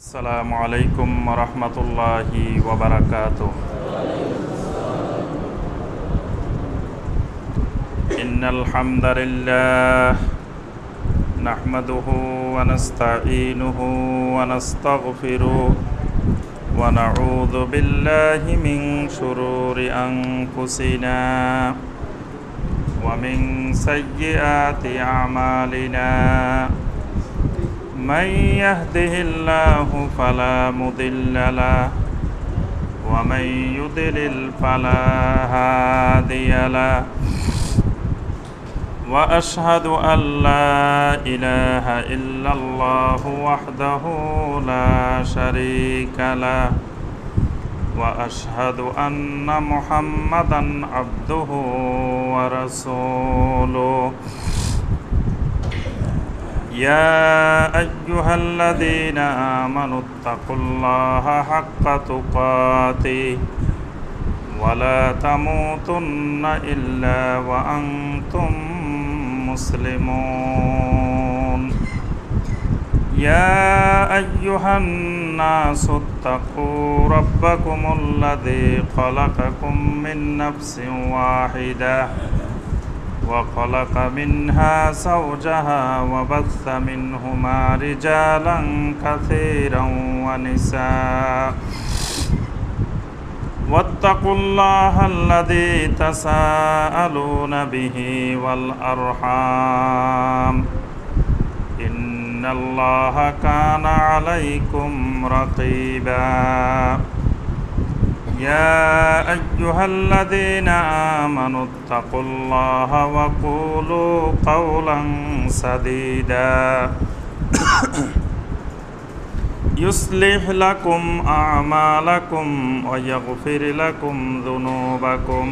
আসসালামু আলাইকুম রহমতুল্লাহি ওয়াবারাকাতুহ। ইন্নাল হামদালিল্লাহ নাহমাদুহু ওয়া নাস্তাঈনুহু ওয়া নাস্তাগফিরুহু ওয়া নাউযু বিল্লাহি মিন শুরুরি আনফুসিনা ওয়া মিন সাইয়্যাতি আমালিনা। من يهده الله فلا مضل له ومن يضلل فلا هادي له وأشهد أن لا إله إلا الله وحده لا شريك له وأشهد أن محمدا عبده ورسوله. يا أيها الذين آمنوا اتقوا الله حق تقاته ولا تموتن إلا وأنتم مسلمون. يا أيها الناس اتقوا ربكم الذي خلقكم من نفس واحدة وخلق منها زوجها وبث منهما رجالا كثيرا ونساء واتقوا الله الذي تساءلون به والأرحام إن الله كان عليكم رقيبا. يا أيها الذين آمنوا اتقوا الله وقولوا قولا سديدا يصلح لكم أعمالكم ويغفر لكم ذنوبكم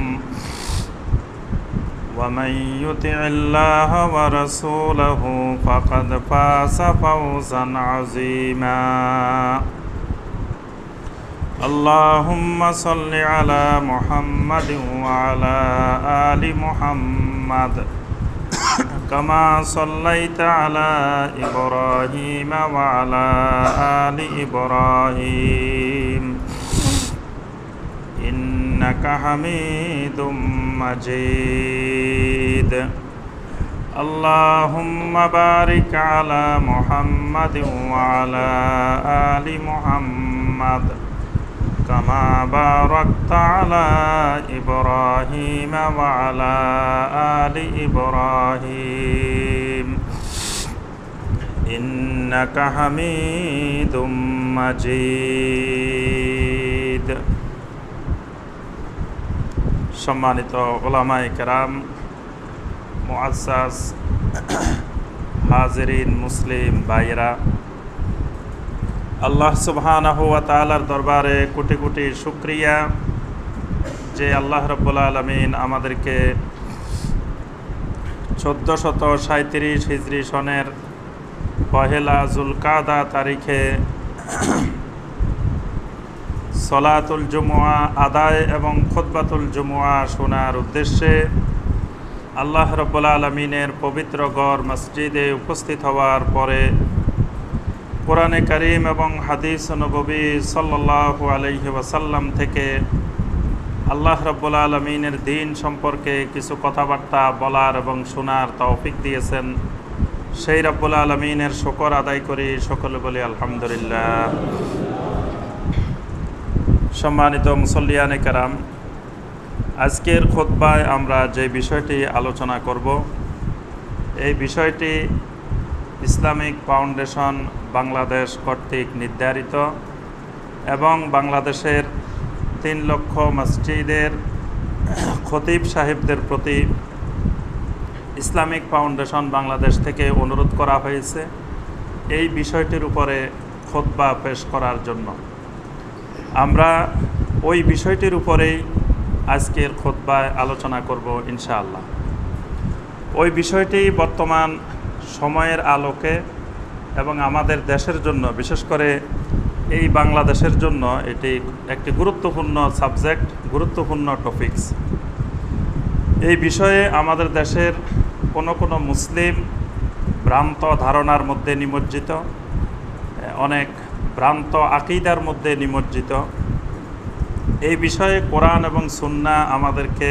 ومن يطع الله ورسوله فقد فاز فوزا عظيما. اللهم صل على محمد وعلى آل محمد كما صليت على إبراهيم وعلى آل إبراهيم إنك حميد مجيد. اللهم بارك على محمد وعلى آل محمد كما باركت على إبراهيم وعلى آل إبراهيم إنك حميد مجيد. সম্মানিত উলামায়ে কেরাম, মুআজ্জাজ হাজিরিন মুসলিম ভাইরা, আল্লাহ সুবহানাহু ওয়া তাআলার দরবারে কোটি কোটি শুকরিয়া যে আল্লাহ রাব্বুল আলামিন আমাদেরকে 1437 হিজরি সনের পহেলা জুলকাদা তারিখে সলাতুল জুমুআ আদায় এবং খুতবাতুল জুমুআ শোনার উদ্দেশ্যে আল্লাহ রাব্বুল আলামিনের পবিত্র ঘর মসজিদে উপস্থিত হওয়ার পরে কোরআনে কারীম এবং হাদিস নববী সাল্লাল্লাহু আলাইহি ওয়াসাল্লাম থেকে আল্লাহ রাব্বুল আলামিনের দ্বীন সম্পর্কে কিছু কথাবার্তা বলার এবং শোনার তৌফিক দিয়েছেন। সেই রাব্বুল আলামিনের শুকর আদায় করি, সকলে বলি আলহামদুলিল্লাহ। সম্মানিত মুসল্লিয়ানে কেরাম, আজকের খুতবায় আমরা যে বিষয়টি আলোচনা করব, এই বিষয়টি ইসলামিক ফাউন্ডেশন বাংলাদেশ কর্তৃক নির্ধারিত এবং বাংলাদেশের 3 লক্ষ মসজিদের খতিব সাহেবদের প্রতি ইসলামিক ফাউন্ডেশন বাংলাদেশ থেকে অনুরোধ করা হয়েছে এই বিষয়টির উপরে খুতবা পেশ করার জন্য। আমরা ওই বিষয়টির উপরেই আজকের খুতবায় আলোচনা করব ইনশাআল্লাহ। ওই বিষয়টি বর্তমান সময়ের আলোকে এবং আমাদের দেশের জন্য, বিশেষ করে এই বাংলাদেশের জন্য এটি একটি গুরুত্বপূর্ণ সাবজেক্ট, গুরুত্বপূর্ণ টপিকস। এই বিষয়ে আমাদের দেশের কোনো মুসলিম ভ্রান্ত ধারণার মধ্যে নিমজ্জিত, অনেক ভ্রান্ত আকীদার মধ্যে নিমজ্জিত। এই বিষয়ে কোরআন এবং সুন্নাহ আমাদেরকে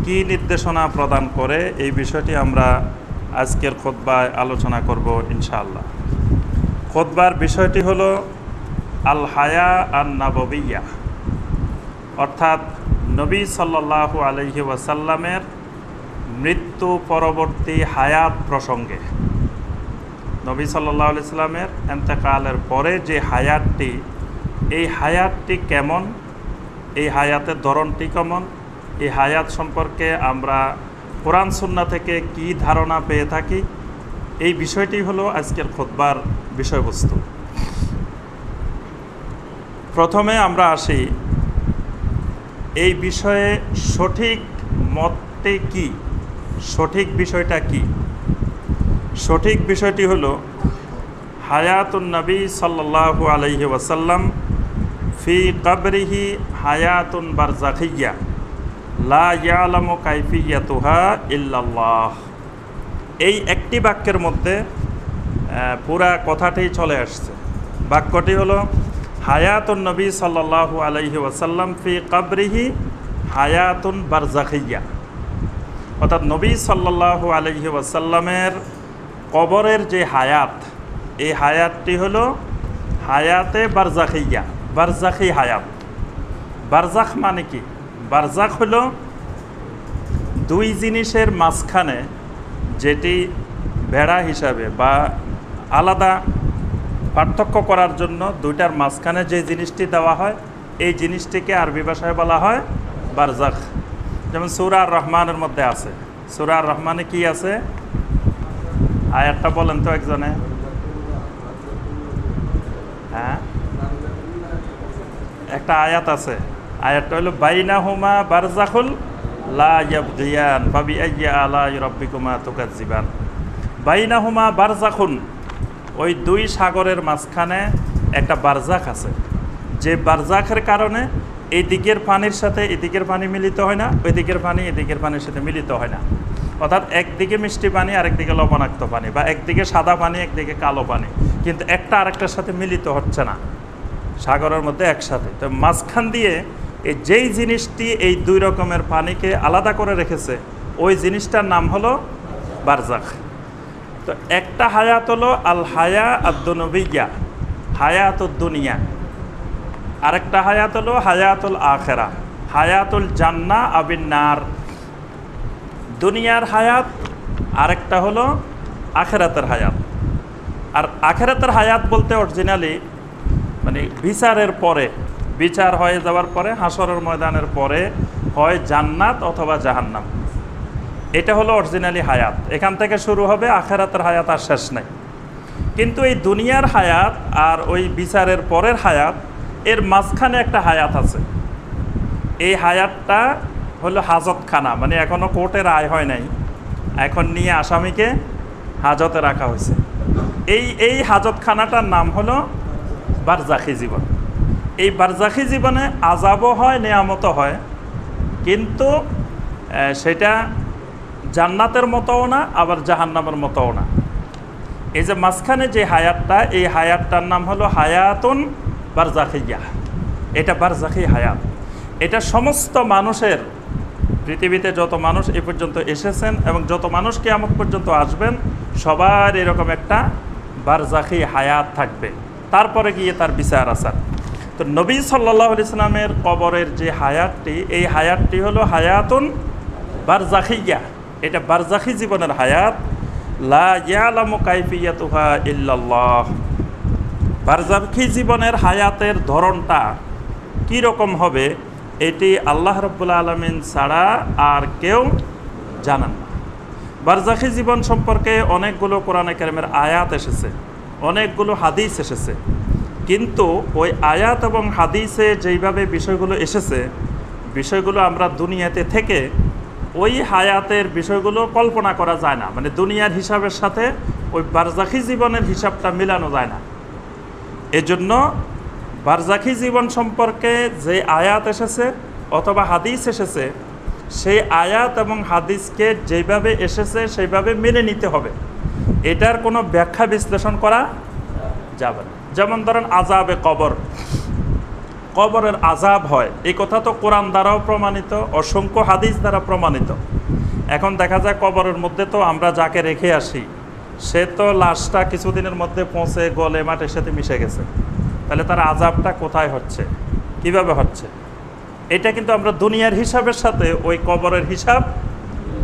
কি নির্দেশনা প্রদান করে, এই বিষয়টি আমরা আজকের খুতবায় আলোচনা করব ইনশাআল্লাহ। খুতবার বিষয়টি হলো আল হায়া আন নাববিয়্যা, অর্থাৎ নবী সাল্লাল্লাহু আলাইহি ওয়াসাল্লামের মৃত্যু পরবর্তী হায়াত প্রসঙ্গে। নবী সাল্লাল্লাহু আলাইহি সাল্লামের ইন্তেকালের পরে যে হায়াতটি, এই হায়াতটি কেমন, এই হায়াতের ধরনটি কেমন, এই হায়াত সম্পর্কে আমরা কোরআন সুন্নাহ থেকে কি ধারণা পেয়ে থাকি, এই বিষয়টি হলো আজকের খুতবার বিষয়বস্তু। প্রথমে আমরা আসি এই বিষয়ে সঠিক মতটি কি, সঠিক বিষয়টা কি। সঠিক বিষয়টি হলো হায়াতুন নবী সাল্লাল্লাহু আলাইহি ওয়াসাল্লাম ফি কবরিহি হায়াতুন বারজাখিয়্যা লা ইয়ালামু কাইফিয়াতুহা ইল্লাল্লাহ। এই একটি বাক্যের মধ্যে পুরা কথাটি চলে আসছে। বাক্যটি হলো হায়াতুন নবী সাল্লাল্লাহু আলাইহি ওয়াসাল্লাম ফি কবরিহি হায়াতুন বারজাখিয়্যা, অর্থাৎ নবী সাল্লাল্লাহু আলাইহি ওয়াসাল্লামের কবরের যে হায়াত, এই হায়াতটি হলো হায়াতে বারজাখিয়্যা, বারজাখি হায়াত। বারজাখ মানে কি? বারজাখ হলো দুই জিনিসের মাঝখানে, যেটি বেড়া হিসাবে বা আলাদা পার্থক্য করার জন্য দুইটার মাঝখানে যে জিনিসটি দেওয়া হয়, এই জিনিসটিকে আরবি ভাষায় বলা হয় বারজাখ। যেমন সূরা আর রহমানের মধ্যে আছে। সূরা আর রহমানে কি আছে? আয়াতটা বলেন তো একজনে। হ্যাঁ, একটা আয়াত আছে, আয়াতটা হলো বাইনাহুমা বারজাখুল লা ইয়াবগিয়ান ফাবিআইয়ি আলাই রাব্বিকুমা তুকাজ্জিবান। বাইনাহুমা বারজাখুন, ওই দুই সাগরের মাঝখানে একটা বারজাখ আছে, যে বারজাখের কারণে এই দিকের পানির সাথে এদিকের পানি মিলিত হয় না, ওই দিকের পানি এদিকের পানির সাথে মিলিত হয় না। অর্থাৎ একদিকে মিষ্টি পানি আরেকদিকে লবণাক্ত পানি, বা একদিকে সাদা পানি একদিকে কালো পানি, কিন্তু একটা আরেকটার সাথে মিলিত হচ্ছে না সাগরের মধ্যে একসাথে। তো মাঝখান দিয়ে এই যেই জিনিসটি এই দুই রকমের পানিকে আলাদা করে রেখেছে, ওই জিনিসটার নাম হলো বারজাখ। তো একটা হায়াত হলো আল হায়া আদ-দুনবিয়্যা, হায়াতুদ দুনিয়া। আরেকটা হায়াত হলো হায়াতুল আখিরা, হায়াতুল জান্নাহ আবিন নার। দুনিয়ার হায়াত, আরেকটা হলো আখিরাতের হায়াত। আর আখিরাতের হায়াত বলতে অরিজিনালি মানে বিচারের পরে, বিচার হয়ে যাওয়ার পরে, হাসরের ময়দানের পরে হয় জান্নাত অথবা জাহান্নাম, এটা হলো অরিজিনালি হায়াত। এখান থেকে শুরু হবে, আখিরাতের হায়াত আর শেষ নাই। কিন্তু এই দুনিয়ার হায়াত আর ওই বিচারের পরের হায়াত, এর মাঝখানে একটা হায়াত আছে। এই হায়াতটা হলো হাজতখানা, মানে এখনও কোর্টে রায় হয় নাই, এখন নিয়ে আসামিকে হাজতে রাখা হয়েছে। এই হাজতখানাটার নাম হলো বারজাখি জীবন। এই বারজাখি জীবনে আযাবও হয়, নেয়ামতও হয়, কিন্তু সেটা জান্নাতের মতোও না, আবার জাহান্নামের মতোও না। এই যে মাঝখানে যে হায়াতটা, এই হায়াতটার নাম হলো হায়াতুন বারজাখিয়্যা। এটা বারজাখি হায়াত। এটা সমস্ত মানুষের, পৃথিবীতে যত মানুষ এ পর্যন্ত এসেছেন এবং যত মানুষ কিয়ামত পর্যন্ত আসবেন, সবার এরকম একটা বারজাখি হায়াত থাকবে। তারপরে গিয়ে তার বিচার আসার। তো নবী সাল্লাল্লাহু আলাইহি সাল্লামের কবরের যে হায়াতটি, এই হায়াতটি হলো হায়াতুন বারজাখিয়্যা। এটা বারজাখি জীবনের হায়াত। লা ইয়ালামু কাইফিয়াতুহা ইল্লাল্লাহ। বারজাখি জীবনের হায়াতের ধরনটা কি রকম হবে, এটি আল্লাহ রাব্বুল আলামিন ছাড়া আর কেউ জানেন না। বারজাখি জীবন সম্পর্কে অনেকগুলো কোরআনে কারিমের আয়াত এসেছে, অনেকগুলো হাদিস এসেছে, কিন্তু ওই আয়াত এবং হাদিসে যেইভাবে বিষয়গুলো এসেছে, বিষয়গুলো আমরা দুনিয়াতে থেকে ওই হায়াতের বিষয়গুলো কল্পনা করা যায় না। মানে দুনিয়ার হিসাবের সাথে ওই বারজাখি জীবনের হিসাবটা মিলানো যায় না। এজন্য বারজাখি জীবন সম্পর্কে যে আয়াত এসেছে অথবা হাদিস এসেছে, সেই আয়াত এবং হাদিসকে যেভাবে এসেছে সেইভাবে মেনে নিতে হবে। এটার কোনো ব্যাখ্যা বিশ্লেষণ করা যাবে না। যেমন ধরেন আযাবে কবর, কবরের আযাব হয়, এই কথা তো কোরআন দ্বারাও প্রমাণিত, অসংখ্য হাদিস দ্বারা প্রমাণিত। এখন দেখা যায় কবরের মধ্যে তো আমরা যাকে রেখে আসি সে তো লাশটা কিছুদিনের মধ্যে পৌঁছে গলে মাটির সাথে মিশে গেছে, তাহলে তার আযাবটা কোথায় হচ্ছে, কিভাবে হচ্ছে? এটা কিন্তু আমরা দুনিয়ার হিসাবের সাথে ওই কবরের হিসাব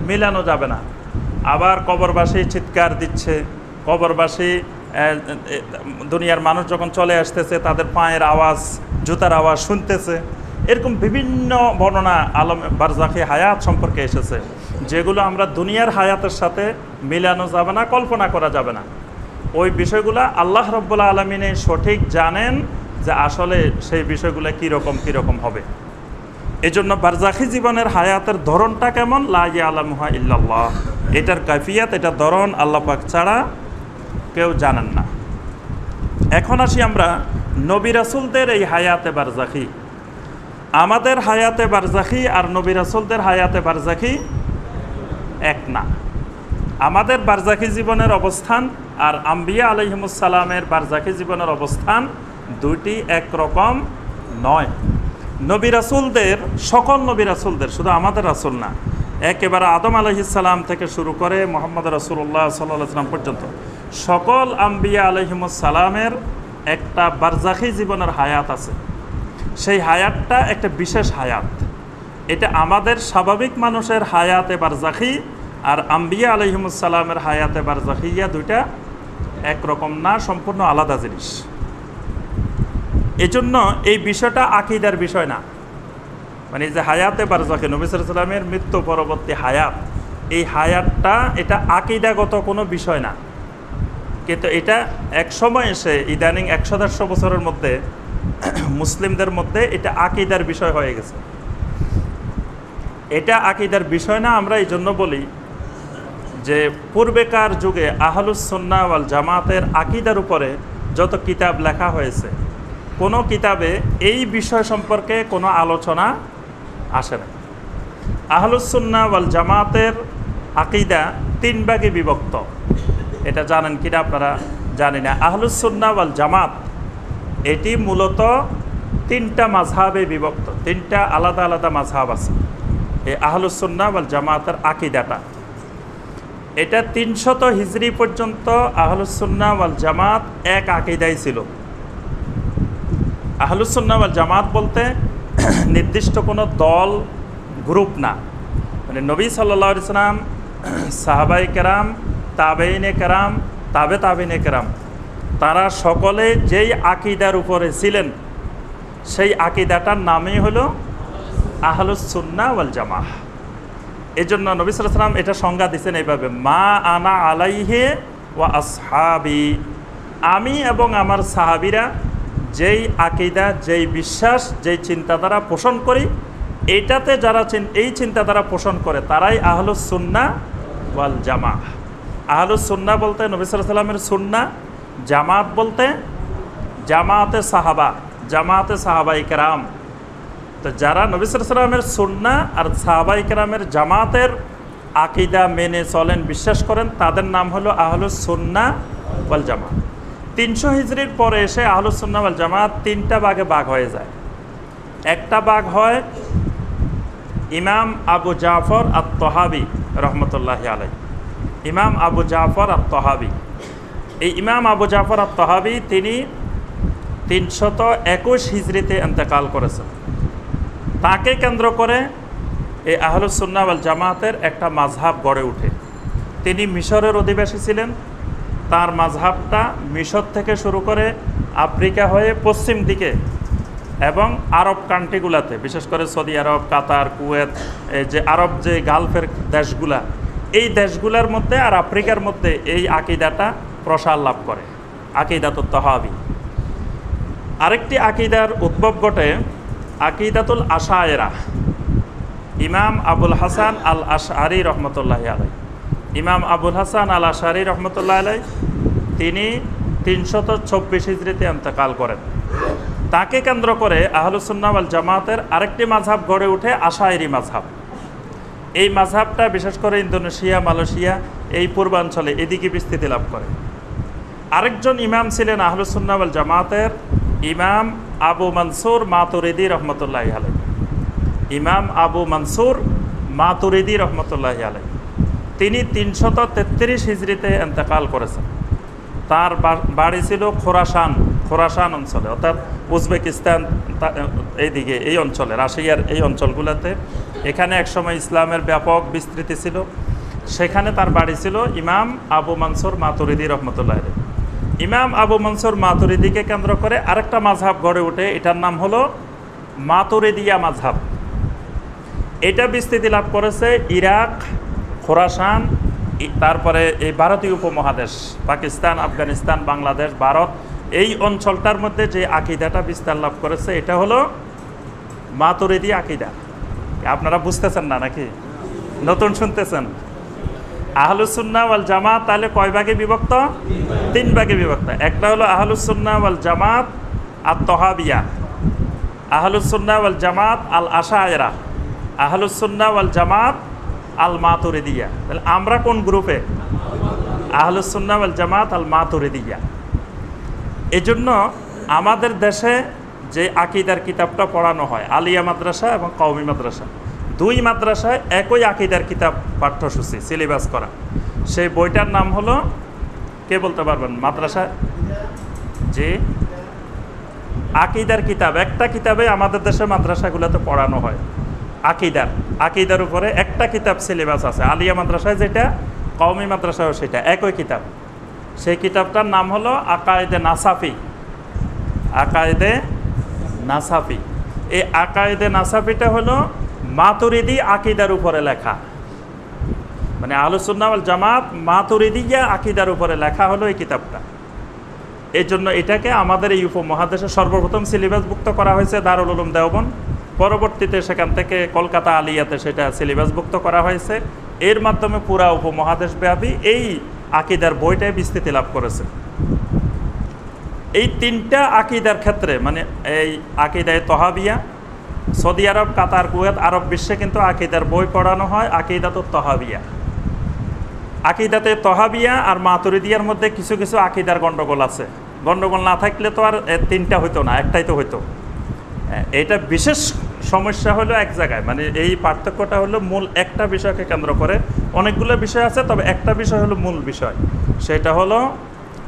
মিলানো যাবে না। আবার কবরবাসী চিৎকার দিচ্ছে, কবরবাসী দুনিয়ার মানুষ যখন চলে আসতেছে তাদের পায়ের আওয়াজ, জুতার আওয়াজ শুনতেছে, এরকম বিভিন্ন বর্ণনা আলম বারজাখি হায়াত সম্পর্কে এসেছে, যেগুলো আমরা দুনিয়ার হায়াতের সাথে মিলানো যাবে না, কল্পনা করা যাবে না। ওই বিষয়গুলো আল্লাহ রাব্বুল আলামিন সঠিক জানেন যে আসলে সেই বিষয়গুলো কীরকম হবে। এজন্য বারজাখি জীবনের হায়াতের ধরনটা কেমন, লা ইয়ালামুহা ইল্লাল্লাহ, এটার কাফিয়াত, এটা ধরন আল্লাহ পাক ছাড়া কেউ জানেন না। এখন আসি আমরা নবী রাসূলদের এই হায়াতে বারজাখি। আমাদের হায়াতে বারজাখি আর নবী রাসূলদের হায়াতে বারজাখি এক না। আমাদের বারজাখি জীবনের অবস্থান আর আম্বিয়া আলাইহিমুস সালামের বারজাখি জীবনের অবস্থান দুইটি একরকম নয়। নবী রাসূলদের, সকল নবী রাসূলদের, শুধু আমাদের রাসূল না, একেবারে আদম আলাইহিস সালাম থেকে শুরু করে মুহাম্মদ রাসূলুল্লাহ সাল্লাল্লাহু আলাইহি ওয়াসাল্লাম পর্যন্ত সকল আম্বিয়া আলাইহিমুস সালামের একটা বারজাখি জীবনের হায়াত আছে। সেই হায়াতটা একটা বিশেষ হায়াত। এটা আমাদের স্বাভাবিক মানুষের হায়াতে বারজাখি আর আম্বিয়া আলাইহিমুস সালামের হায়াতে বারজাখিয়া দুইটা একরকম না, সম্পূর্ণ আলাদা জিনিস। এজন্য এই বিষয়টা আকীদার বিষয় না। মানে যে হায়াতে বারজাখি, নবী সাল্লাল্লাহু আলাইহি ওয়াসাল্লামের মৃত্যু পরবর্তী হায়াত, এই হায়াতটা এটা আকীদাগত কোনো বিষয় না। কিন্তু এটা এক সময় এসে ইদানিং ১০০-১৫০ বছরের মধ্যে মুসলিমদের মধ্যে এটা আকীদার বিষয় হয়ে গেছে। এটা আকীদার বিষয় না, আমরা এই জন্য বলি যে পূর্বেকার যুগে আহলুস সুন্নাহ ওয়াল জামাতের আকীদার উপরে যত কিতাব লেখা হয়েছে, কোনো কিতাবে এই বিষয় সম্পর্কে কোনো আলোচনা আসে না। আহলুস সুন্নাহ ওয়াল জামাতের আকীদা ৩ ভাগে বিভক্ত। এটা জানেন কিনা আপনারা জানি না। আহলুস সুন্নাহ ওয়াল জামাত এটি মূলত ৩টা মাযহাবে বিভক্ত, ৩টা আলাদা আলাদা মাযহাব আছে। এই আহলুস সুন্নাহ ওয়াল জামাতের আকীদাটা এটা ৩০০ হিজরি পর্যন্ত আহলুস সুন্নাহ ওয়াল জামাত এক আকীদাই ছিল। আহলুস সুন্নাহ ওয়াল জামাত বলতে নির্দিষ্ট কোনো দল, গ্রুপ না। মানে নবী সাল্লাল্লাহু আলাইহি সাল্লাম, সাহাবায়ে কেরাম, তাবেঈনে কেরাম, তাবেঈনে কেরাম, তারা সকলে যেই আকীদার উপরে ছিলেন সেই আকীদাটার নামই হলো আহলুস সুন্নাহ ওয়াল জামাহ। এজন্য নবী সাল্লাল্লাহু আলাইহি সাল্লাম এটা সংজ্ঞা দিয়েছেন এইভাবে, মা আনা আলাইহি ওয়া আসহাবি, আমি এবং আমার সাহাবীরা যেই আকীদা, যেই বিশ্বাস, যেই চিন্তাধারা পোষণ করি, এইটাতে যারা এই চিন্তাধারা পোষণ করে তারাই আহলুস সুন্নাহ ওয়াল জামাহ। আহলুস সুন্নাহ বলতে নবী সাল্লাল্লাহু আলাইহি সাল্লামের সুন্নাহ, জামাত বলতে জামাতে সাহাবা, জামাতে সাহাবায়ে কেরাম। তো যারা নবী সাল্লাল্লাহু আলাইহি সাল্লামের সুন্নাহ আর সাহাবায়ে কেরামের জামাতের আকীদা মেনে চলেন, বিশ্বাস করেন, তাদের নাম হলো আহলুস সুন্নাহ ওয়াল জামাত। ৩০০ হিজরির পরে এসে আহলুস সুন্নাহ ওয়াল জামাত ৩টা ভাগে ভাগ হয়ে যায়। একটা ভাগ হয় ইমাম আবু জাফর আত-তাহাবী রহমতুল্লাহি আলাইহি, ইমাম আবু জাফর আত-তাহাবী। এই ইমাম আবু জাফর আত-তাহাবী তিনি ৩২১ হিজরিতে ইন্তেকাল করেছেন। তাকে কেন্দ্র করে এই আহলুস সুন্নাহ ওয়াল জামাতের একটা মাযহাব গড়ে ওঠে। তিনি মিশরের অধিবাসী ছিলেন। তার মাযহাবটা মিশর থেকে শুরু করে আফ্রিকা হয়ে পশ্চিম দিকে এবং আরব কান্ট্রিগুলাতে, বিশেষ করে সৌদি আরব, কাতার, কুয়েত, যে আরব যে গালফের দেশগুলা, এই দেশগুলোর মধ্যে আর আফ্রিকার মধ্যে এই আকীদাটা প্রসার লাভ করে, আকীদাতুত তাহাবী। আরেকটি আকীদার উদ্ভব ঘটে, আকীদাতুল আশায়েরা। ইমাম আবুল হাসান আল আশআরী রহমতুল্লাহি আলাইহি, ইমাম আবুল হাসান আল আশআরী রহমতুল্লাহি আলাইহি তিনি ৩২৪ হিজরিতে ইন্তেকাল করেন। তাকে কেন্দ্র করে আহলুস সুন্নাহ ওয়াল জামাতের আরেকটি মাযহাব গড়ে ওঠে, আশায়েরি মাযহাব। এই মাযহাবটা বিশেষ করে ইন্দোনেশিয়া, মালয়েশিয়া, এই পূর্বাঞ্চলে এদিকে বিস্তৃতি লাভ করে। আরেকজন ইমাম ছিলেন আহলুস সুন্নাহ ওয়াল জামাতের ইমাম আবু মনসুর মাতুরিদি রহমতুল্লাহি আলাইহি। ইমাম আবু মনসুর মাতুরিদি রহমতুল্লাহি আলাইহি, তিনি 333 হিজরিতে ইন্তেকাল করেছেন। তার বাড়ি ছিল খোরাসান অঞ্চলে, অর্থাৎ উজবেকিস্তান এইদিকে, এই অঞ্চলে, রাশিয়ার এই অঞ্চলগুলোতে। এখানে একসময় ইসলামের ব্যাপক বিস্তৃতি ছিল, সেখানে তার বাড়ি ছিল। ইমাম আবু মনসুর মাতুরিদি রহমতুল্লাহ আলাইহি। ইমাম আবু মনসুর মাতুরিদিকে কেন্দ্র করে আরেকটা মাযহাব গড়ে ওঠে, এটার নাম হলো মাতুরিদিয়া মাযহাব। এটা বিস্তৃতি লাভ করেছে ইরাক, খোরাসান, তারপরে এই ভারতীয় উপমহাদেশ, পাকিস্তান, আফগানিস্তান, বাংলাদেশ, ভারত, এই অঞ্চলটার মধ্যে যে আকিদাটা বিস্তার লাভ করেছে এটা হলো মাতুরিদি আকিদা। আপনারা বুঝতেছেন না নাকি, নতুন শুনতেছেন? আহলুস সুন্নাহ ওয়াল জামাত তাহলে কয় ভাগে বিভক্ত? 3 ভাগে বিভক্ত। একটা হলো আহলুস সুন্নাহ ওয়াল জামাত আত-তাহাবিয়া, আহলুস সুন্নাহ ওয়াল জামাত আল আশায়রা, আহলুস সুন্নাহ ওয়াল জামাত আল মাতুরিদিয়া। তাহলে আমরা কোন গ্রুপে? আহলুস সুন্নাহ ওয়াল জামাত আল মাতুরিদিয়া। এজন্য আমাদের দেশে যে আকিদার কিতাবটা পড়ানো হয়, আলিয়া মাদ্রাসা এবং কওমি মাদ্রাসা, 2 মাদ্রাসায় একই আকিদার কিতাব পাঠ্যসূচি সিলেবাস করা। সেই বইটার নাম হলো, কে বলতে পারবেন? মাদ্রাসা যে আকিদার কিতাব, একটা কিতাবে আমাদের দেশে মাদ্রাসাগুলোতে পড়ানো হয় আকিদার উপরে একটা কিতাব সিলেবাস আছে। আলিয়া মাদ্রাসায় যেটা, কওমি মাদ্রাসায়ও সেটা, একই কিতাব। সেই কিতাবটার নাম হলো আকায়েদে নাসাফি। আকায়েদে নাসাফি, এই আকায়েদে নাসাফিটা হলো মাতুরিদি আকিদার উপরে লেখা, মানে আহলুস সুন্নাহ ওয়াল জামাত মাতুরিদিয়া আকিদার উপরে লেখা হলো এই কিতাবটা। এই জন্য এটাকে আমাদের এই উপমহাদেশে সর্বপ্রথম সিলেবাসভুক্ত করা হয়েছে দারুল উলুম দেওবন্দ, পরবর্তীতে সেখান থেকে কলকাতা আলিয়াতে সেটা সিলেবাসভুক্ত করা হয়েছে। এর মাধ্যমে পুরা উপমহাদেশ ব্যাপী এই আকিদার বইটাই বিস্তৃতি লাভ করেছে। এই 3টা আকিদার ক্ষেত্রে, মানে এই আকিদায়ে তহাবিয়া, সৌদি আরব, কাতার, কুয়েত, আরব বিশ্বে কিন্তু আকিদার বই পড়ানো হয় আকিদাতুত তহাবিয়া। আকিদাতে তহাবিয়া আর মাতুরিদিয়ার মধ্যে কিছু কিছু আকিদার গণ্ডগোল আছে। গণ্ডগোল না থাকলে তো আর 3টা হইতো না, একটাই তো হইতো। এটা বিশেষ সমস্যা হলো এক জায়গায়, মানে এই পার্থক্যটা হলো মূল একটা বিষয়কে কেন্দ্র করে। অনেকগুলো বিষয় আছে, তবে একটা বিষয় হলো মূল বিষয়, সেটা হলো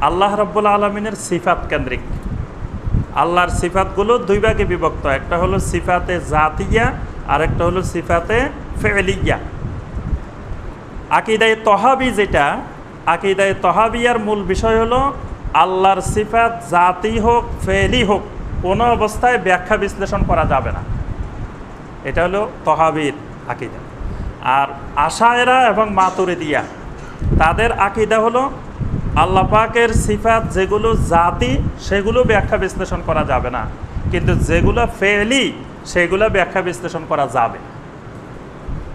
আল্লাহ রাব্বুল আলামিনের সিফাত কেন্দ্রিক। আল্লাহর সিফাতগুলো 2 ভাগে বিভক্ত, একটা হলো সিফাতে জাতিয়া আর একটা হলো সিফাতে ফেলিয়া। আকিদায়ে তহাবি যেটা, আকিদায়ে তহাবিয়ার মূল বিষয় হলো আল্লাহর সিফাত জাতি হোক ফেলি হোক কোনো অবস্থায় ব্যাখ্যা বিশ্লেষণ করা যাবে না, এটা হলো তহাবির আকিদা। আর আশায়রা এবং মাতুরিদিয়া তাদের আকিদা হলো আল্লাহ পাকের সিফাত যেগুলো জাতি সেগুলো ব্যাখ্যা বিশ্লেষণ করা যাবে না, কিন্তু যেগুলো ফেলি সেগুলো ব্যাখ্যা বিশ্লেষণ করা যাবে।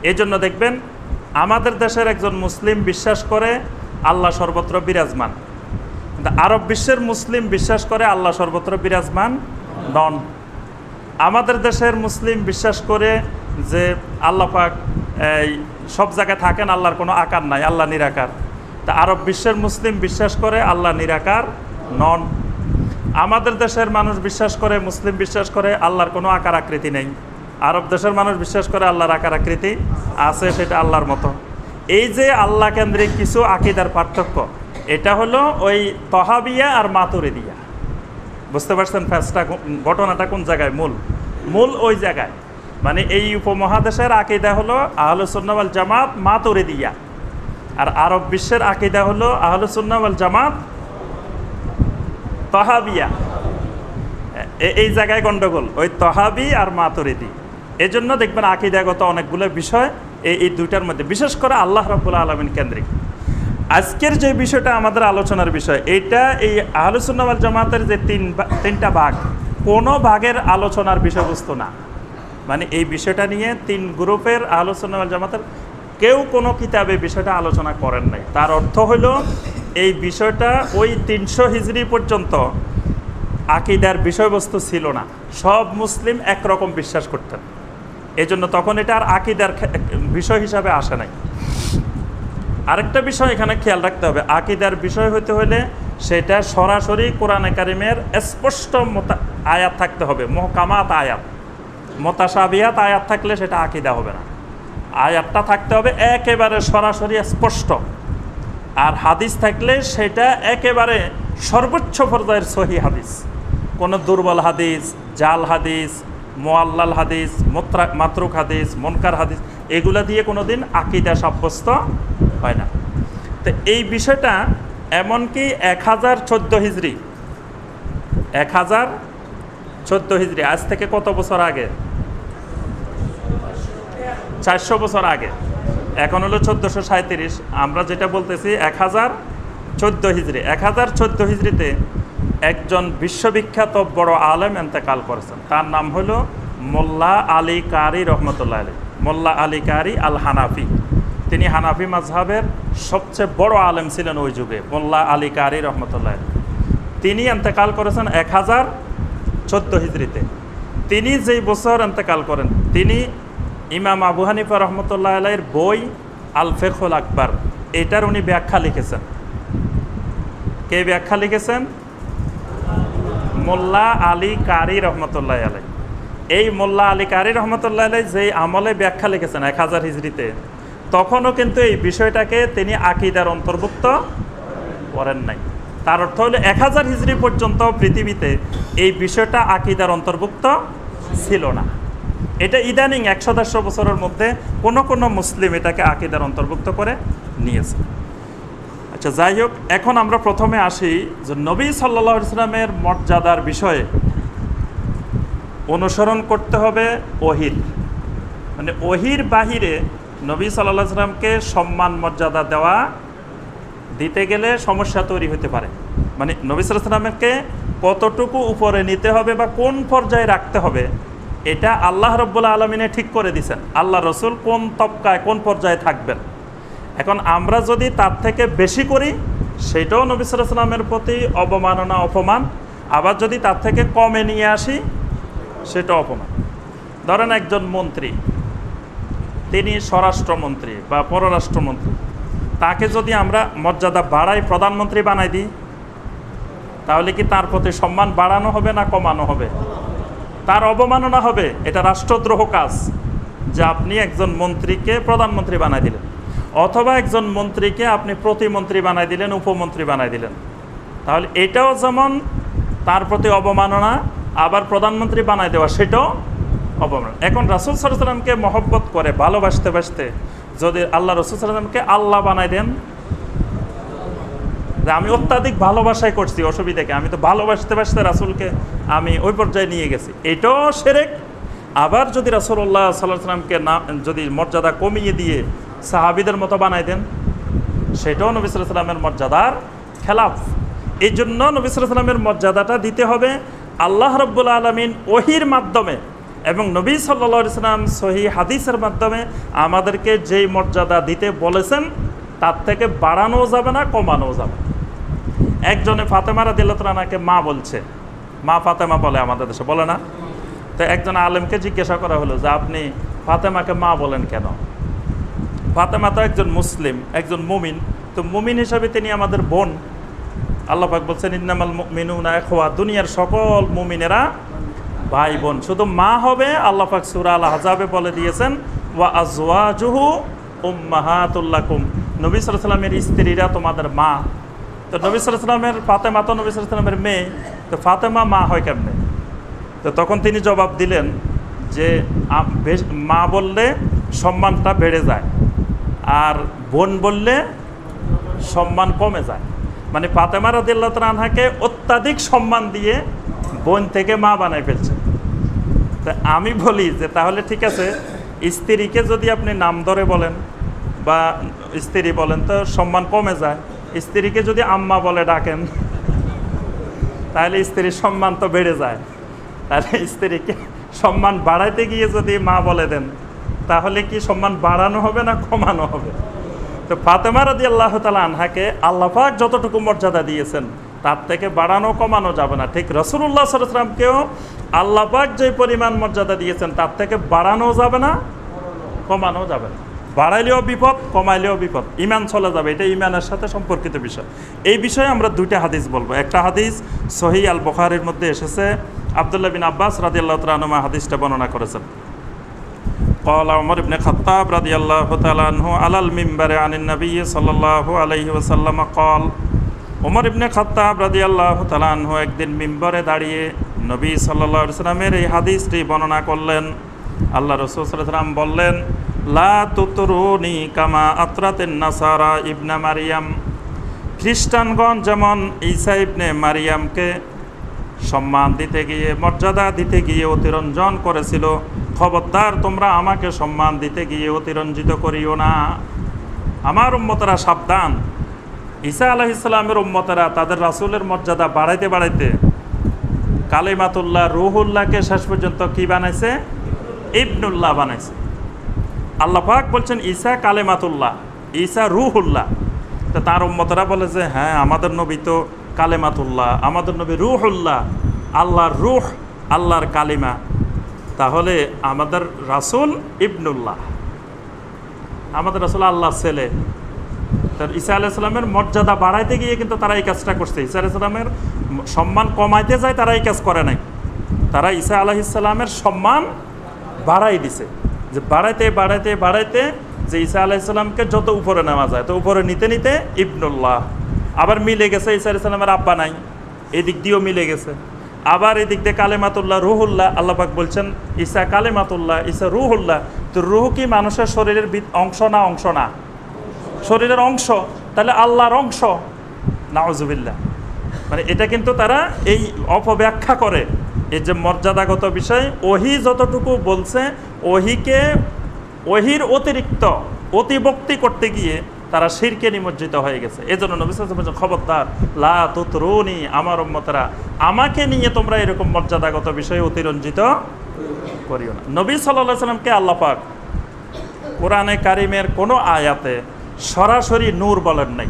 এই জন্য দেখবেন আমাদের দেশের একজন মুসলিম বিশ্বাস করে আল্লাহ সর্বত্র বিরাজমান, কিন্তু আরব বিশ্বের মুসলিম বিশ্বাস করে আল্লাহ সর্বত্র বিরাজমান নন। আমাদের দেশের মুসলিম বিশ্বাস করে যে আল্লাহ পাক এই সব জায়গায় থাকেন, আল্লাহর কোনো আকার নাই, আল্লাহ নিরাকার। তা আরব বিশ্বের মুসলিম বিশ্বাস করে আল্লাহ নিরাকার নন। আমাদের দেশের মানুষ বিশ্বাস করে, মুসলিম বিশ্বাস করে আল্লাহর কোনো আকার আকৃতি নেই। আরব দেশের মানুষ বিশ্বাস করে আল্লাহর আকার আকৃতি আছে, সেটা আল্লাহর মতো। এই যে আল্লাহ কেন্দ্রিক কিছু আকিদার পার্থক্য, এটা হলো ওই তহাবিয়া আর মাতুরিদিয়া। বুঝতে পারছেন ফ্যাসটা, ঘটনাটা কোন জায়গায়? মূল ওই জায়গায়। মানে এই উপমহাদেশের আকিদা হলো আহলুস সুন্নাহ ওয়াল জামাত মাতুরিদিয়া, আর আরব বিশ্বের আকিদা হলো আহলুস সুন্নাহ ওয়াল জামাত তহাবিয়া। এই জায়গায় গন্ডগোল, ওই তহাবি আর মাতুরিদি। এই জন্য দেখবেন আকিদাগত অনেকগুলো বিষয় এই 2টার মধ্যে, বিশেষ করে আল্লাহ রাব্বুল আলামিন কেন্দ্রিক। আজকের যে বিষয়টা আমাদের আলোচনার বিষয়, এইটা এই আহলুস সুন্নাহ ওয়াল জামাতের যে 3টা ভাগ, কোনো ভাগের আলোচনার বিষয়বস্তু না। মানে এই বিষয়টা নিয়ে 3 গ্রুপের আহলুস সুন্নাহ ওয়াল জামাতের কেউ কোনো কিতাবে বিষয়টা আলোচনা করেন নাই। তার অর্থ হলো এই বিষয়টা ওই 300 হিজরি পর্যন্ত আকিদার বিষয়বস্তু ছিল না, সব মুসলিম একরকম বিশ্বাস করতেন। এই জন্য তখন এটা আর আকিদার বিষয় হিসাবে আসে নাই। আরেকটা বিষয় এখানে খেয়াল রাখতে হবে, আকিদার বিষয় হতে হলে সেটা সরাসরি কোরআনে কারিমের স্পষ্ট আয়াত থাকতে হবে, মুহকামাত আয়াত। মুতাশাবিহাত আয়াত থাকলে সেটা আকীদা হবে না, আয়াতটা থাকতে হবে একেবারে সরাসরি স্পষ্ট। আর হাদিস থাকলে সেটা একেবারে সর্বোচ্চ পর্যায়ের সহিহ হাদিস, কোনো দুর্বল হাদিস, জাল হাদিস, মুআল্লাল হাদিস, মাতরুক হাদিস, মুনকার হাদিস, এগুলা দিয়ে কোনো দিন আকীদা সাব্যস্ত হয় না। তো এই বিষয়টা এমনকি 1014 হিজরি, 1014 হিজরি, আজ থেকে কত বছর আগে? 400 বছর আগে। এখন হলো 1437, আমরা যেটা বলতেছি 1014 হিজরি। 1014 হিজরিতে একজন বিশ্ববিখ্যাত বড় আলেম এন্তেকাল করেছেন, তার নাম হলো মোল্লা আলী কারি রহমতুল্লাহ আলী, মোল্লা আলী কারি আল হানাফি। তিনি হানাফি মাযহাবের সবচেয়ে বড় আলেম ছিলেন ওই যুগে, মোল্লা আলী কারি রহমতুল্লাহ আলী। তিনি এন্তেকাল করেছেন 1014 হিজরিতে। তিনি যেই বছর এন্তেকাল করেন, তিনি ইমাম আবু হানিফা রহমতুল্লাহ আলাইহির বই আল ফিকহুল আকবার, এটার উনি ব্যাখ্যা লিখেছেন। কে ব্যাখ্যা লিখেছেন? মোল্লা আলী কারি রহমতুল্লাহ আলাই। এই মোল্লা আলী কারি রহমতুল্লাহ আলাই যেই আমলে ব্যাখ্যা লিখেছেন 1000 হিজরিতে, তখনও কিন্তু এই বিষয়টাকে তিনি আকীদার অন্তর্ভুক্ত করেন নাই। তার অর্থ হলো 1000 হিজরি পর্যন্ত পৃথিবীতে এই বিষয়টা আকীদার অন্তর্ভুক্ত ছিল না। এটা ইদানিং 100-150 বছরের মধ্যে কোনো মুসলিম এটাকে আকীদার অন্তর্ভুক্ত করে নিয়েছে। আচ্ছা, যাই হোক, এখন আমরা প্রথমে আসি যে নবী সাল্লাল্লাহু আলাইহি ওয়াসাল্লামের মর্যাদার বিষয়ে অনুসরণ করতে হবে ওহীর, মানে ওহীর বাহিরে নবী সাল্লাল্লাহু আলাইহি ওয়াসাল্লামকে সম্মান মর্যাদা দিতে গেলে সমস্যা তৈরি হতে পারে। মানে নবী সাল্লাল্লাহু আলাইহি ওয়াসাল্লামকে কতটুকু উপরে নিতে হবে বা কোন পর্যায়ে রাখতে হবে, এটা আল্লাহ রাব্বুল আলামিনে ঠিক করে দিয়েছেন। আল্লাহ রসুল কোন তবকায় কোন পর্যায়ে থাকবেন। এখন আমরা যদি তার থেকে বেশি করি, সেটাও নবী সাল্লাল্লাহু আলাইহি ওয়াসাল্লামের প্রতি অবমাননা, অপমান। আবার যদি তার থেকে কমে নিয়ে আসি, সেটাও অপমান। ধরেন একজন মন্ত্রী, তিনি স্বরাষ্ট্রমন্ত্রী বা পররাষ্ট্রমন্ত্রী, তাকে যদি আমরা মর্যাদা বাড়াই, প্রধানমন্ত্রী বানাই দিই, তাহলে কি তার প্রতি সম্মান বাড়ানো হবে না কমানো হবে? তার অবমাননা হবে। এটা রাষ্ট্রদ্রোহ কাজ যে আপনি একজন মন্ত্রীকে প্রধানমন্ত্রী বানাই দিলেন, অথবা একজন মন্ত্রীকে আপনি প্রতিমন্ত্রী বানাই দিলেন, উপমন্ত্রী বানাই দিলেন। তাহলে এটাও যেমন তার প্রতি অবমাননা, আবার প্রধানমন্ত্রী বানাই দেওয়া সেটাও অবমাননা। এখন রাসূল সাল্লাল্লাহু আলাইহি ওয়াসাল্লামকে মহব্বত করে ভালোবাসতে যদি আল্লাহ রাসূল সাল্লাল্লাহু আলাইহি ওয়াসাল্লামকে আল্লাহ বানাই দেন, যে আমি অত্যাধিক ভালোবাসায় করছি, অসুবিধা কি? আমি তো ভালোবাসতে রাসূলকে আমি ওই পর্যায়ে নিয়ে গেছি, এটাও শিরক। আবার যদি রাসূলুল্লাহ সাল্লাল্লাহু আলাইহি ওয়াসাল্লামকে যদি মর্যাদা কমিয়ে দিয়ে সাহাবীদের মতো বানাই দেন, সেটাও নবী সাল্লাল্লাহু আলাইহি ওয়াসাল্লামের মর্যাদার খেলাফ। এই জন্য নবী সাল্লাল্লাহু আলাইহি ওয়াসাল্লামের মর্যাদাটা দিতে হবে আল্লাহ রাব্বুল আলামিন ওহীর মাধ্যমে, এবং নবী সাল্লাল্লাহু আলাইহি ওয়াসাল্লাম সহিহ হাদিসের মাধ্যমে আমাদেরকে যেই মর্যাদা দিতে বলেছেন, তার থেকে বাড়ানো যাবে না, কমানো যাবে না। একজনে ফাতেমা রাদিয়াল্লাহু তাআলা আনহাকে মা বলছে, মা ফাতেমা বলে আমাদের দেশে, বলে না? তো একজন আলেমকে জিজ্ঞাসা করা হলো যে আপনি ফাতেমাকে মা বলেন কেন? ফাতেমা তো একজন মুসলিম, একজন মুমিন, তো মুমিন হিসাবে তিনি আমাদের বোন। আল্লাহ পাক বলছেন ইন্নামাল মুমিনুনা ইখওয়া, দুনিয়ার সকল মুমিনেরা ভাই বোন। শুধু মা হবে, আল্লাহ পাক সূরা আল আহজাবে বলে দিয়েছেন ওয়া আজওয়াজুহু উম্মাহাতুল লাকুম, নবী সাল্লাল্লাহু আলাইহি ওয়াসাল্লামের স্ত্রীরা তোমাদের মা। তো নবী সাল্লাল্লাহু আলাইহি ওয়াসাল্লামের ফাতেমা তো নবী সাল্লাল্লাহু আলাইহি ওয়াসাল্লামের মেয়ে, তো ফাতেমা মা হয় কেমনে? তো তখন তিনি জবাব দিলেন যে মা বললে সম্মানটা বেড়ে যায়, আর বোন বললে সম্মান কমে যায়। মানে ফাতেমা রাদিয়াল্লাহু তাআলা আনহাকে অত্যাধিক সম্মান দিয়ে বোন থেকে মা বানায় ফেলছে। তা আমি বলি যে তাহলে ঠিক আছে, স্ত্রীকে যদি আপনি নাম ধরে বলেন বা স্ত্রী বলেন তো সম্মান কমে যায়। স্ত্রীকে যদি আম্মা বলে ডাকেন, তাহলে স্ত্রীর সম্মান তো বেড়ে যায়। তাহলে স্ত্রীকে সম্মান বাড়াইতে গিয়ে যদি মা বলে দেন, তাহলে কি সম্মান বাড়ানো হবে না কমানো হবে? তো ফাতেমা রাদিয়াল্লাহু তাআলা আনহাকে আল্লাহ পাক যতটুকু মর্যাদা দিয়েছেন, তার থেকে বাড়ানো কমানো যাবে না। ঠিক রাসূলুল্লাহ সাল্লাল্লাহু আলাইহি ওয়াসাল্লামকেও আল্লাহ পাক যে পরিমাণ মর্যাদা দিয়েছেন, তার থেকে বাড়ানো যাবে না, কমানো যাবে না। বাড়াইলেও বিপদ, কমাইলেও বিপদ, ইমান চলে যাবে, এটা ইমানের সাথে সম্পর্কিত বিষয়। এই বিষয়ে আমরা দুইটা হাদিস বলবো। একটা হাদিস সহিহ আল বুখারীর মধ্যে এসেছে, আব্দুল্লাহ বিন আব্বাস রাদিয়াল্লাহু তাআলা আনহু হাদিসটা বর্ণনা করেছেন। قال عمر بن الخطاب رضي الله تعالى عنه على المنبر عن النبي صلى الله عليه وسلم قال ওমর ইবনে খাত্তাব রাদিয়াল্লাহু তাআলা আনহু একদিন মিম্বরে দাঁড়িয়ে নবী সাল্লাল্লাহু আলাইহি ওয়াসাল্লামের এই হাদিসটি বর্ণনা করলেন। আল্লাহ রাসূল সাল্লাল্লাহু আলাইহি ওয়াসাল্লাম বললেন, লা তুতরুনি কামা আতরাতিন নাসারা ইবনা মারিয়াম, খ্রিস্টানগণ যেমন ঈসা ইবনে মারিয়ামকে সম্মান দিতে গিয়ে, মর্যাদা দিতে গিয়ে অতিরঞ্জন করেছিল, খবরদার তোমরা আমাকে সম্মান দিতে গিয়ে অতিরঞ্জিত করিও না। আমার উম্মতেরা সাবধান। ঈসা আলাইহিস সালামের উম্মতেরা তাদের রাসূলের মর্যাদা বাড়াইতে বাড়াইতে কালিমাতুল্লাহ রুহুল্লাহকে শেষ পর্যন্ত কি বানাইছে? ইবনুল্লাহ বানাইছে। আল্লাহ পাক বলছেন ঈসা কালিমাতুল্লাহ, ঈসা রুহুল্লাহ। তো তার উম্মতেরা বলে যে হ্যাঁ, আমাদের নবী তো কালিমাতুল্লাহ, আমাদের নবী রুহুল্লাহ, আল্লাহর রুহ, আল্লাহর কালিমা, তাহলে আমাদের রাসূল ইবনুল্লাহ, আমাদের রাসূল আল্লাহর ছেলে। তার ঈসা আলাইহিস সালামের মর্যাদা বাড়াইতে গিয়ে কিন্তু তারা এই কাজটা করছে। ঈসা আলাইহিস সালামের সম্মান কমাইতে যায়, তারা এই কাজ করে নাই। তারা ঈসা আলাইহিস সালামের সম্মান বাড়াই দিছে, যে বাড়াইতে বাড়াইতে বাড়াইতে যে ঈসা আলাইহিস সালামকে যত উপরে নেওয়া যায় তো উপরে নিতে নিতে ইবনুল্লাহ। আবার মিলে গেছে, ঈসা আলাইহিস সালামের আব্বা নাই, এদিক দিয়েও মিলে গেছে। আবার এদিক দিয়ে কালেমাতুল্লাহ রুহুল্লাহ, আল্লাহ পাক বলছেন ঈসা কালেমাতুল্লাহ, ঈসা রুহুল্লাহ। তো রুহ কি মানুষের শরীরের অংশ না? অংশ না, শরীরের অংশ, তাহলে আল্লাহর অংশ। নাউজুবিল্লাহ। মানে এটা কিন্তু তারা এই অপব্যাখ্যা করে, এই যে মর্যাদাগত বিষয়, ওহী যতটুকু বলছে ওহীকে, ওহীর অতিরিক্ত অতিভক্তি করতে গিয়ে তারা শিরকে নিমজ্জিত হয়ে গেছে। এই জন্য নবী সাল্লাল্লাহু আলাইহি ওয়াসাল্লাম খবরদার, লা তুতরুনি, আমার উম্মতরা আমাকে নিয়ে তোমরা এরকম মর্যাদাগত বিষয়ে অতিরঞ্জিত করিও না। নবী সাল্লাল্লাহু আলাইহি ওয়াসাল্লামকে আল্লাহ পাক কোরআনে কারিমের কোনো আয়াতে সরাসরি নূর বলেন নাই।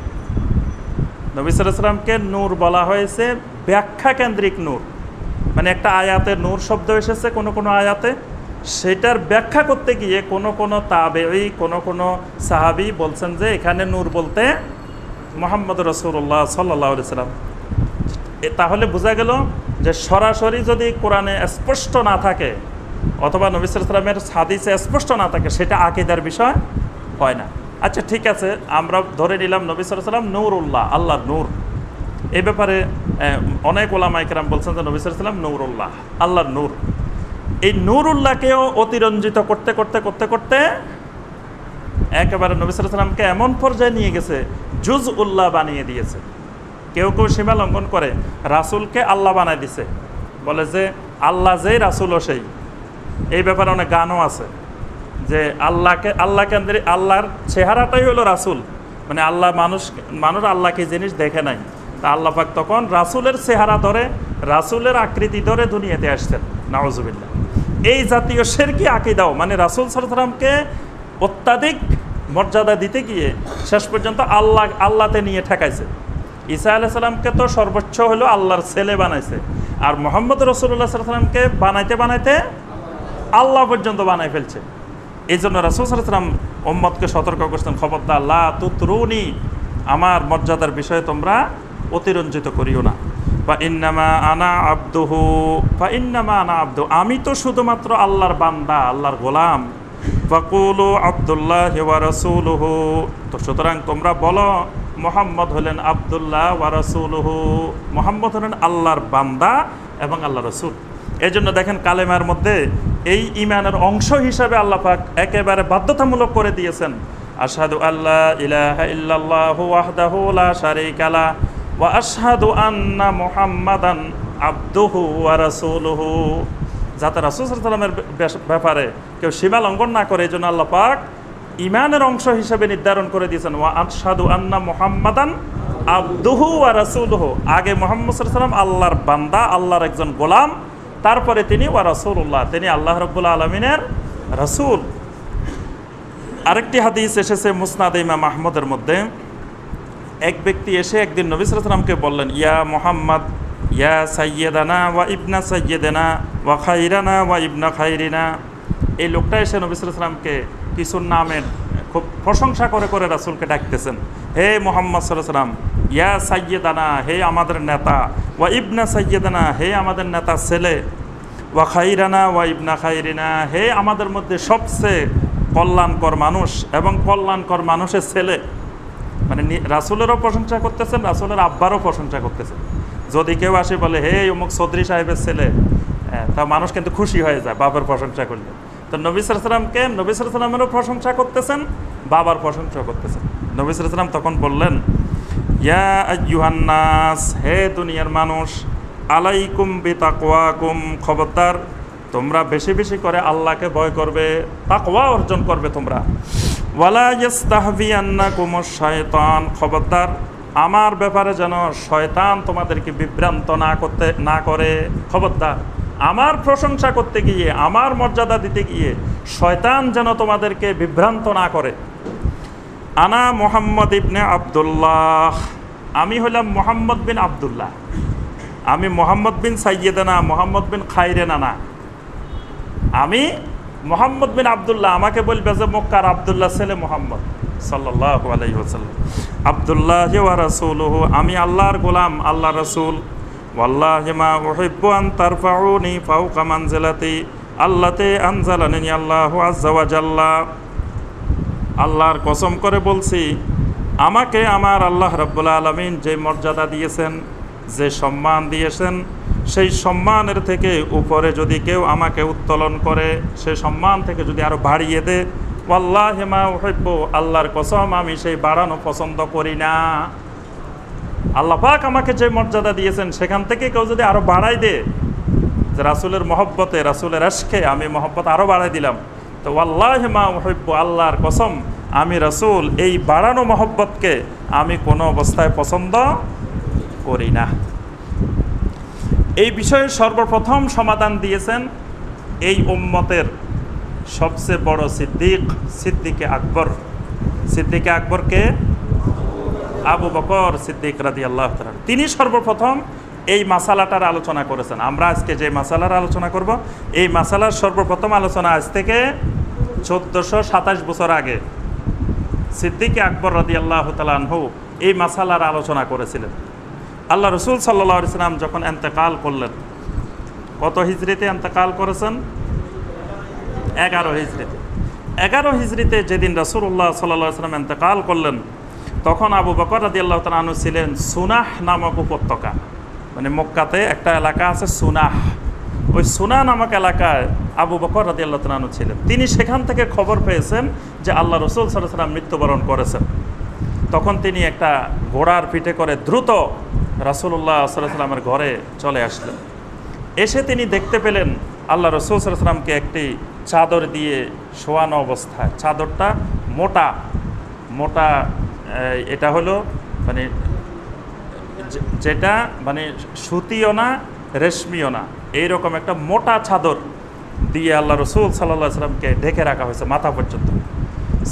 নবী সাল্লাল্লাহু আলাইহি ওয়াসাল্লামকে নূর বলা হয়েছে ব্যাখ্যা কেন্দ্রিক নূর। মানে একটা আয়াতে নূর শব্দ এসেছে কোনো কোনো আয়াতে, সেটার ব্যাখ্যা করতে গিয়ে কোনো কোনো তাবেঈ, কোনো সাহাবী বলছেন যে এখানে নূর বলতে মুহাম্মদ রাসূলুল্লাহ সাল্লাল্লাহু আলাইহি ওয়াসাল্লাম। তাহলে বোঝা গেল যে সরাসরি যদি কোরআনে স্পষ্ট না থাকে অথবা নবী সাল্লাল্লাহু আলাইহি ওয়াসাল্লামের হাদিসে স্পষ্ট না থাকে, সেটা আকীদার বিষয় হয় না। আচ্ছা ঠিক আছে, আমরা ধরে নিলাম নবী সাল্লাল্লাহু আলাইহি ওয়াসাল্লাম নূরুল্লাহ, আল্লাহর নূর। এই ব্যাপারে অনেক ওলামা ইকরাম বলছেন যে নবী সাল্লাল্লাহু আলাইহি ওয়াসাল্লাম নূরুল্লাহ, আল্লাহর নূর। এই নূরুল্লাহকেও অতিরঞ্জিত করতে করতে করতে করতে একেবারে নবী সাল্লাল্লাহু আলাইহি ওয়াসাল্লামকে এমন পর্যায়ে নিয়ে গেছে, জুজউল্লাহ বানিয়ে দিয়েছে। কেউ কেউ সীমা লঙ্ঘন করে রাসূলকে আল্লাহ বানায় দিছে, বলে যে আল্লাহ যেই রাসূলও সেই। এই ব্যাপারে অনেক গানও আছে যে আল্লাহ কেন্দ্রে, আল্লাহর চেহারাটাই হলো রাসূল। মানে আল্লাহ মানুষ আল্লাহকে জিনিস দেখে নাই, তা আল্লাহ পাক তখন রাসূলের চেহারা ধরে, রাসূলের আকৃতি ধরে দুনিয়াতে আসছেন। নাউজুবিল্লাহ। এই জাতীয় শিরকি আকীদাও, মানে রাসূল সাল্লাল্লাহু আলাইহি ওয়াসাল্লামকে অত্যাধিক মর্যাদা দিতে গিয়ে শেষ পর্যন্ত আল্লাহতে নিয়ে ঠেকাইছে। ঈসা আলাইহিস সালামকে তো সর্বোচ্চ হলো আল্লাহর ছেলে বানাইছে, আর মুহাম্মদ রাসূলুল্লাহ সাল্লাল্লাহু আলাইহি ওয়াসাল্লামকে বানাইতে বানাইতে আল্লাহ পর্যন্ত বানাই ফেলছে। এই জন্য রাসূল সাল্লাল্লাহু আলাইহি ওয়াসাল্লাম উম্মতকে সতর্ক করছেন, খবরদার, লা তুতরুনি, আমার মর্যাদার বিষয়ে তোমরা অতিরঞ্জিত করিও না। ফা ইন্নামা আনা আবদুহু, ফা ইন্নামা আনা আবদু, আমি তো শুধুমাত্র আল্লাহর বান্দা, আল্লাহর গোলাম। ফাকুলু আব্দুল্লাহি ওয়া রাসূলুহু, তো সুতরাং তোমরা বলো মুহাম্মদ হলেন আব্দুল্লাহ ওয়া রাসূলুহু, মুহাম্মদ হলেন আল্লাহর বান্দা এবং আল্লাহর রাসূল। এই জন্য দেখেন কালেমার মধ্যে এই ঈমানের অংশ হিসাবে আল্লাহ পাক একেবারে বাধ্যতামূলক করে দিয়েছেন, আশহাদু আল্লা ইলাহা ইল্লাল্লাহু ওয়াহদাহু লা শারীকা লাহু ওয়া আশহাদু আন্না মুহাম্মাদান আবদুহু ওয়া রাসূলুহু। যাতে রাসূল সাল্লাল্লাহু আলাইহি ওয়াসাল্লামের ব্যাপারে কেউ সীমা লঙ্ঘন না করে, এই জন্য আল্লাহ পাক ঈমানের অংশ হিসেবে নির্ধারণ করে দিয়েছেন, ওয়া আশহাদু আন্না মুহাম্মাদান আবদুহু ওয়া রাসূলুহু। আগে মুহাম্মদ সাল্লাল্লাহু আলাইহি ওয়াসাল্লাম আল্লাহর বান্দা, আল্লাহর একজন গোলাম, তারপরে তিনি ওয়া রাসূলুল্লাহ, তিনি আল্লাহ রাব্বুল আলামিনের রাসূল। আরেকটি হাদিস এসেছে মুসনাদে ইমাম আহমদের মধ্যে, এক ব্যক্তি এসে একদিন নবী সাল্লাল্লাহু আলাইহি ওয়াসাল্লামকে বললেন, ইয়া মুহাম্মদ, ইয়া সাইয়্যিদানা ওয়া ইবনা সাইয়্যিদিনা ওয়া খাইরানা ওয়া ইবনা খাইরিনা। এই লোকটা এসে নবী সাল্লাল্লাহু আলাইহি ওয়াসাল্লামকে কিছু নামের খুব প্রশংসা করে করে রাসূলকে ডাকতেছেন, হে মুহাম্মদ সাল্লাল্লাহু আলাইহি ওয়াসাল্লাম, ইয়া সাইয়্যিদানা, হে আমাদের নেতা, ওয়া ইবনা সাইয়্যিদানা, হে আমাদের নেতার ছেলে, ওয়া খাইরানা ওয়া ইবনা খাইরিনা, হে আমাদের মধ্যে সবচেয়ে কল্যাণকর মানুষ এবং কল্যাণকর মানুষের ছেলে। মানে রাসূলেরও প্রশংসা করতেছেন, রাসূলের আব্বারও প্রশংসা করতেছেন। যদি কেউ আসে বলে হে অমুক চৌধুরী সাহেবের ছেলে, তা মানুষ কিন্তু খুশি হয়ে যায় বাবার প্রশংসা করলে। তো নবী সাল্লাল্লাহু আলাইহি ওয়াসাল্লামকে, নবী সাল্লাল্লাহু আলাইহি ওয়াসাল্লামেরও প্রশংসা করতেছেন, বাবার প্রশংসা করতেছেন। নবী সাল্লাল্লাহু আলাইহি ওয়াসাল্লাম তখন বললেন, ইয়া আইয়ুহান নাস, হে দুনিয়ার মানুষ, আলাইকুম বিতাকওয়াকুম, খবরদার তোমরা বেশি বেশি করে আল্লাহকে ভয় করবে, তাকওয়া অর্জন করবে তোমরা। ওয়ালা ইস্তাহবিয়ান্নাকুমুশ শায়তান, খবরদার আমার ব্যাপারে যেন শয়তান তোমাদেরকে বিভ্রান্ত না করে। খবরদার আমার প্রশংসা করতে গিয়ে, আমার মর্যাদা দিতে গিয়ে শয়তান যেন তোমাদেরকে বিভ্রান্ত না করে। আনা মুহাম্মদ ইবনে আব্দুল্লাহ, আমি হলাম মুহাম্মদ বিন আব্দুল্লাহ, আমি মুহাম্মদ বিন সাইয়্যিদানা, মুহাম্মদ বিন খাইরেনা না, আমি মুহাম্মদ বিন আব্দুল্লাহ। আমাকে বলবে যে মক্কার আব্দুল্লাহ ছেলে মুহাম্মদ সাল্লাল্লাহু আলাইহি ওয়াসাল্লাম। আব্দুল্লাহ ওয়া রাসূলুহু, আমি আল্লাহর গোলাম, আল্লাহর রাসূল। ওয়াল্লাহি মা উহিব্বু আন তারফাউনি ফাওকা মানজিলাতি আল্লাতি আনজালানি আল্লাহু আযজা ওয়া জাল্লা। আল্লাহর কসম করে বলছি, আমাকে আমার আল্লাহ রাব্বুল আলামিন যে মর্যাদা দিয়েছেন, যে সম্মান দিয়েছেন, সেই সম্মানের থেকে উপরে যদি কেউ আমাকে উত্তোলন করে, সেই সম্মান থেকে যদি আরো বাড়িয়ে দেয়, ওয়াল্লাহি মা উহিব্বু, আল্লাহর কসম আমি সেই বাড়ানো পছন্দ করি না। আল্লাহ পাক আমাকে যে মর্যাদা দিয়েছেন সেখান থেকে কেউ যদি আরো বাড়াই দেয়, যে রাসূলের মহব্বতে, রাসূলের ইশকে আমি মহব্বত আরো বাড়াই দিলাম, তো ওয়াল্লাহি মা উহিব্বু, আল্লাহর কসম আমি রাসূল এই বাড়ানো মহব্বতকে আমি কোনো অবস্থায় পছন্দ করি না। এই বিষয়ে সর্বপ্রথম সমাধান দিয়েছেন এই উম্মতের সবচেয়ে বড় সিদ্দিকে আকবর। সিদ্দিকে আকবরকে আবু বকর সিদ্দিক রাদিয়াল্লাহু তাআলা, তিনি সর্বপ্রথম এই মাসালাটার আলোচনা করেছেন। আমরা আজকে যে মাসালার আলোচনা করব, এই মাসালার সর্বপ্রথম আলোচনা আজ থেকে 1427 বছর আগে সিদ্দিকে আকবর রাদিয়াল্লাহু তাআলা আনহু এই মাসালার আলোচনা করেছিলেন। আল্লাহ রসুল সাল্লাল্লাহু আলাইহি ওয়াসাল্লাম যখন ইন্তেকাল করলেন, কত হিজরিতে ইন্তেকাল করেছেন? 11 হিজরিতে। 11 হিজরিতে যেদিন রাসূলুল্লাহ সাল্লাল্লাহু আলাইহি ওয়াসাল্লাম ইন্তেকাল করলেন, তখন আবু বকর রাদিয়াল্লাহু তাআলা আনহু ছিলেন সুনাহ নামক উপত্যকা। মানে মক্কাতে একটা এলাকা আছে সুনাহ, ওই সুনাহ নামক এলাকায় আবু বকর রাদিয়াল্লাহু তাআলা আনহু ছিলেন। তিনি সেখান থেকে খবর পেয়েছেন যে আল্লাহ রসুল সাল্লাল্লাহু আলাইহি ওয়াসাল্লাম মৃত্যুবরণ করেছেন। তখন তিনি একটা ঘোড়ার পিঠে করে দ্রুত রাসূলুল্লাহ সাল্লাল্লাহু আলাইহি ওয়াসাল্লামের ঘরে চলে আসলেন। এসে তিনি দেখতে পেলেন আল্লাহ রসুল সাল্লাল্লাহু আলাইহি ওয়াসাল্লামকে একটি চাদর দিয়ে শোয়ানো অবস্থায়। চাদরটা মোটা মোটা, এটা হলো মানে যেটা মানে সুতিও না রেশমিও না, এইরকম একটা মোটা চাদর দিয়ে আল্লাহ রসুল সাল্লাল্লাহু আলাইহি ওয়াসাল্লামকে ঢেকে রাখা হয়েছে মাথা পর্যন্ত।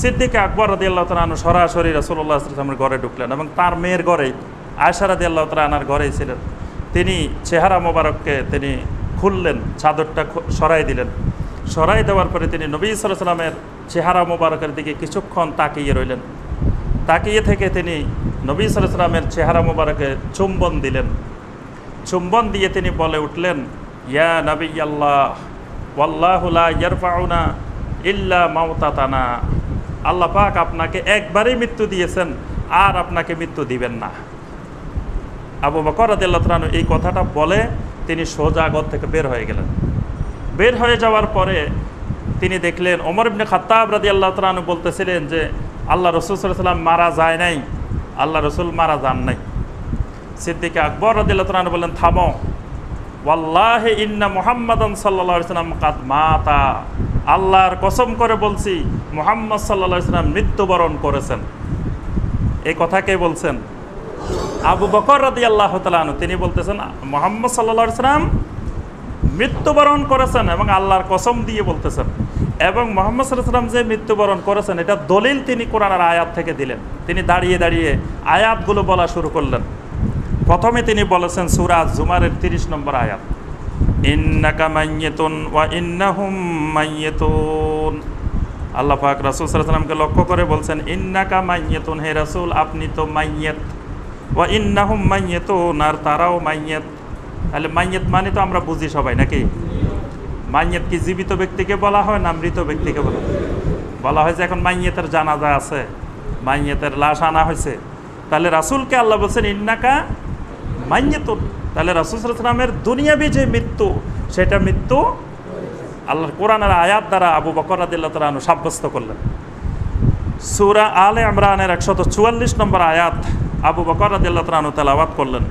সিদ্দিক আকবর রাদিয়াল্লাহু তাআলা আনহু সরাসরি রাসূলুল্লাহ সাল্লাল্লাহু আলাইহি ওয়াসাল্লামের ঘরে ঢুকলেন এবং তার মেয়ের ঘরেই, আয়েশা রাদিয়াল্লাহু তাআলা আনহার ঘরেই ছিলেন। তিনি চেহারা মোবারককে তিনি খুললেন, চাদরটা সরাই দিলেন। সরাই দেওয়ার পরে তিনি নবী সাল্লাল্লাহু আলাইহি ওয়াসাল্লামের চেহারা মোবারকের দিকে কিছুক্ষণ তাকিয়ে রইলেন। তাকিয়ে থেকে তিনি নবী সাল্লাল্লাহু আলাইহি ওয়াসাল্লামের চেহারা মোবারকে চুম্বন দিলেন। চুম্বন দিয়ে তিনি বলে উঠলেন, ইয়া নবিয়াল্লাহ ওয়াল্লাহু লা ইয়ারফাউনা ইল্লা মাউতাতানা, আল্লাহ পাক আপনাকে একবারই মৃত্যু দিয়েছেন, আর আপনাকে মৃত্যু দিবেন না। আবু বকর রাদিয়াল্লাহু তাআলা এই কথাটা বলে তিনি সোজা ঘর থেকে বের হয়ে গেলেন। বের হয়ে যাওয়ার পরে তিনি দেখলেন ওমর ইবনে খাত্তাব রাদিয়াল্লাহু তাআলা বলতেছিলেন যে আল্লাহ রসুল সাল্লাল্লাহু আলাইহি ওয়াসাল্লাম মারা যায় নাই, আল্লাহ রসুল মারা যান নাই। সিদ্দিক আকবর রাদিয়াল্লাহু তাআলা বললেন, থামো, ওয়াল্লাহি ইন্না মুহাম্মাদান সাল্লাল্লাহু আলাইহি ওয়াসাল্লাম কাদ মাতা, আল্লাহর কসম করে বলছি মুহাম্মদ সাল্লাল্লাহু আলাইহি ওয়াসাল্লাম মৃত্যুবরণ করেছেন। এই কথা কে বলছেন? আবু বকর রাদিয়াল্লাহু তাআলা আনহু। তিনি বলতেছেন মুহাম্মদ সাল্লাল্লাহু আলাইহি ওয়াসাল্লাম মৃত্যুবরণ করেছেন এবং আল্লাহর কসম দিয়ে বলতেছেন। এবং মুহাম্মদ সাল্লাল্লাহু আলাইহি ওয়াসাল্লাম যে মৃত্যুবরণ করেছেন এটা দলিল তিনি কোরআনের আয়াত থেকে দিলেন। তিনি দাঁড়িয়ে দাঁড়িয়ে আয়াতগুলো বলা শুরু করলেন। প্রথমে তিনি বলেছেন সূরা জুমারের 30 নম্বর আয়াত, ইন্নাকা মাইয়িতুন ওয়া ইন্নাহুম মাইয়িতুন, আল্লাহ পাক রাসূল সাল্লাল্লাহু আলাইহি ওয়াসাল্লামকে লক্ষ্য করে বলছেন, ইন্নাকা মাইয়াতুন, হে রাসূল আপনি তো মাইয়াত, ওয়া ইন্নাহুম মাইয়াতুন, আর তারাও মাইয়াত। তাহলে মাইয়াত মানে তো আমরা বুঝি সবাই নাকি? মাইয়াত কি জীবিত ব্যক্তিকে বলা হয় না মৃত ব্যক্তিকে বলা হয়? যে এখন মাইয়াতের জানাজা আছে, মাইয়াতের লাশ আনা হয়েছে, তাহলে রাসূলকে আল্লাহ বলছেন ইন্নাকা মাইয়াতুন। তাহলে রাসূল সাল্লাল্লাহু আলাইহি ওয়াসাল্লামের দুনিয়াবি যে মৃত্যু, সেটা মৃত্যু আল্লাহর কোরআনের আয়াত দ্বারা আবু বকর রাদিয়াল্লাহু তাআলা আনহু সাব্যস্ত করলেন। সূরা আলে ইমরানের 144 নম্বর আয়াত আবু বকর রাদিয়াল্লাহু তাআলা আনহু তেলাওয়াত করলেন,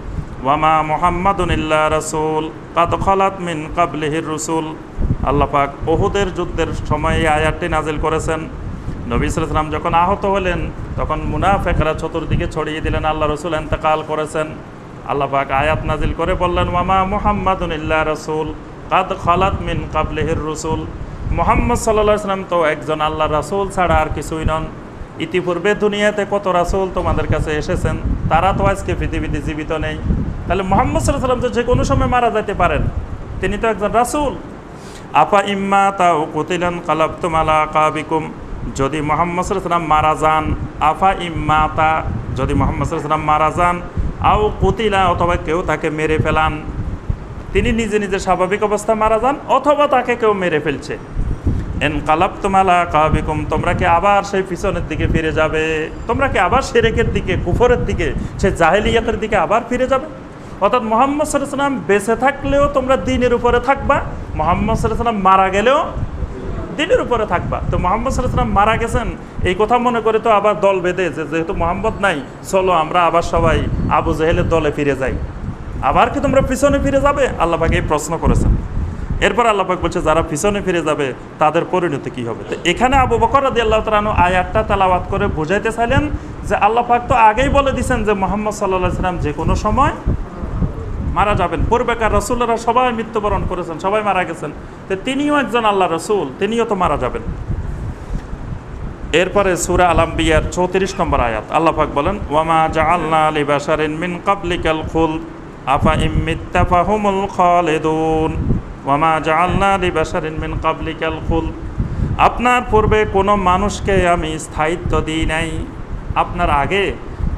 ওয়ামা মুহাম্মাদুন ইল্লা রাসূল কাদ খালাত মিন ক্বাবলিহির রাসূল। আল্লাহ পাক উহুদের যুদ্ধের সময় এই আয়াতটি নাজিল করেছেন। নবী সাল্লাল্লাহু আলাইহি ওয়াসাল্লাম যখন আহত হলেন, তখন মুনাফিকরা চতুর্দিকে ছড়িয়ে দিলেন আল্লাহ রাসূল ইন্তেকাল করেছেন। আল্লাহ পাক আয়াত নাজিল করে বললেন, ওয়ামা মুহাম্মাদুন ইল্লা রাসূল কাদ খালাত মিন ক্বাবলিহির রাসূল। মুহাম্মদ সাল্লাল্লাহু আলাইহি ওয়াসাল্লাম তো একজন আল্লাহর রাসূল ছাড়া আর কিছুই নন। ইতিপূর্বে দুনিয়াতে কত রাসূল তোমাদের কাছে এসেছেন, তারা তো আজকে পৃথিবীতে জীবিত নেই। তাহলে মুহাম্মদ সাল্লাল্লাহু আলাইহি ওয়াসাল্লাম তো যে কোনো সময় মারা যেতে পারেন, তিনি তো একজন রাসূল। আফা ইম্মা তাও কুতিলান কালাবতুম আলা আকাবিকুম, যদি মুহাম্মদ সাল্লাল্লাহু আলাইহি ওয়াসাল্লাম মারা যান, আফা ইম্মা তা, যদি মুহাম্মদ সাল্লাল্লাহু আলাইহি ওয়াসাল্লাম মারা যান, আও কুতিলা, অথবা কেউ তাকে মেরে ফেলান, তিনি নিজে নিজে স্বাভাবিক অবস্থা মারা যান, অথবা তাকে কেউ মেরে ফেলছে, ইনকালাবতুম আলা আকাবিকুম, তোমরা কি আবার সেই পিছনের দিকে ফিরে যাবে? তোমরা কি আবার শিরকের দিকে, কুফরের দিকে, সেই জাহেলিয়াতের দিকে আবার ফিরে যাবে? অর্থাৎ মুহাম্মদ সাল্লাল্লাহু আলাইহি ওয়াসাল্লাম বেঁচে থাকলেও তোমরা দ্বীনের উপরে থাকবা, মুহাম্মদ সাল্লাল্লাহু আলাইহি ওয়াসাল্লাম মারা গেলেও দ্বীনের উপরে থাকবা। তো মুহাম্মদ সাল্লাল্লাহু আলাইহি ওয়াসাল্লাম মারা গেছেন এই কথা মনে করে তো আবার দল বেঁধে, যেহেতু মুহাম্মদ নাই, চলো আমরা আবার সবাই আবু জেহেলের দলে ফিরে যাই, আবার কি তোমরা পিছনে ফিরে যাবে? আল্লাহ পাক এই প্রশ্ন করেছেন। এরপর আল্লাহ পাক বলছে, যারা পিছনে ফিরে যাবে তাদের পরিণতি কি হবে? তো এখানে আবু বকর রাদিয়াল্লাহু তাআলা আনহু আয়াতটা তেলাওয়াত করে বুঝাইতে চাইলেন যে আল্লাহ পাক তো আগেই বলে দিয়েছেন যে মুহাম্মদ সাল্লাল্লাহু আলাইহি ওয়াসাল্লাম যে কোনো সময় মারা যাবেন। পূর্বেকার রাসূলরা সবাই মৃত্যুবরণ করেছেন, সবাই মারা গেছেন, তো তিনিও একজন আল্লাহ রাসূল, তিনিও তো মারা যাবেন। এরপরে সূরা আল আম্বিয়ার 34 নম্বর আয়াত আল্লাহ পাক বলেন, ওয়ামা জাআলনা লিবাশারিন মিন ক্বাবলিকাল খুলদ আফা ইম্মিত্তা ফাহুমুল খালিদুন। ওয়ামা জাআলনা লিবাশারিন মিন ক্বাবলিকাল খুলদ, আপনার পূর্বে কোনো মানুষকে আমি স্থায়িত্ব দিই নাই, আপনার আগে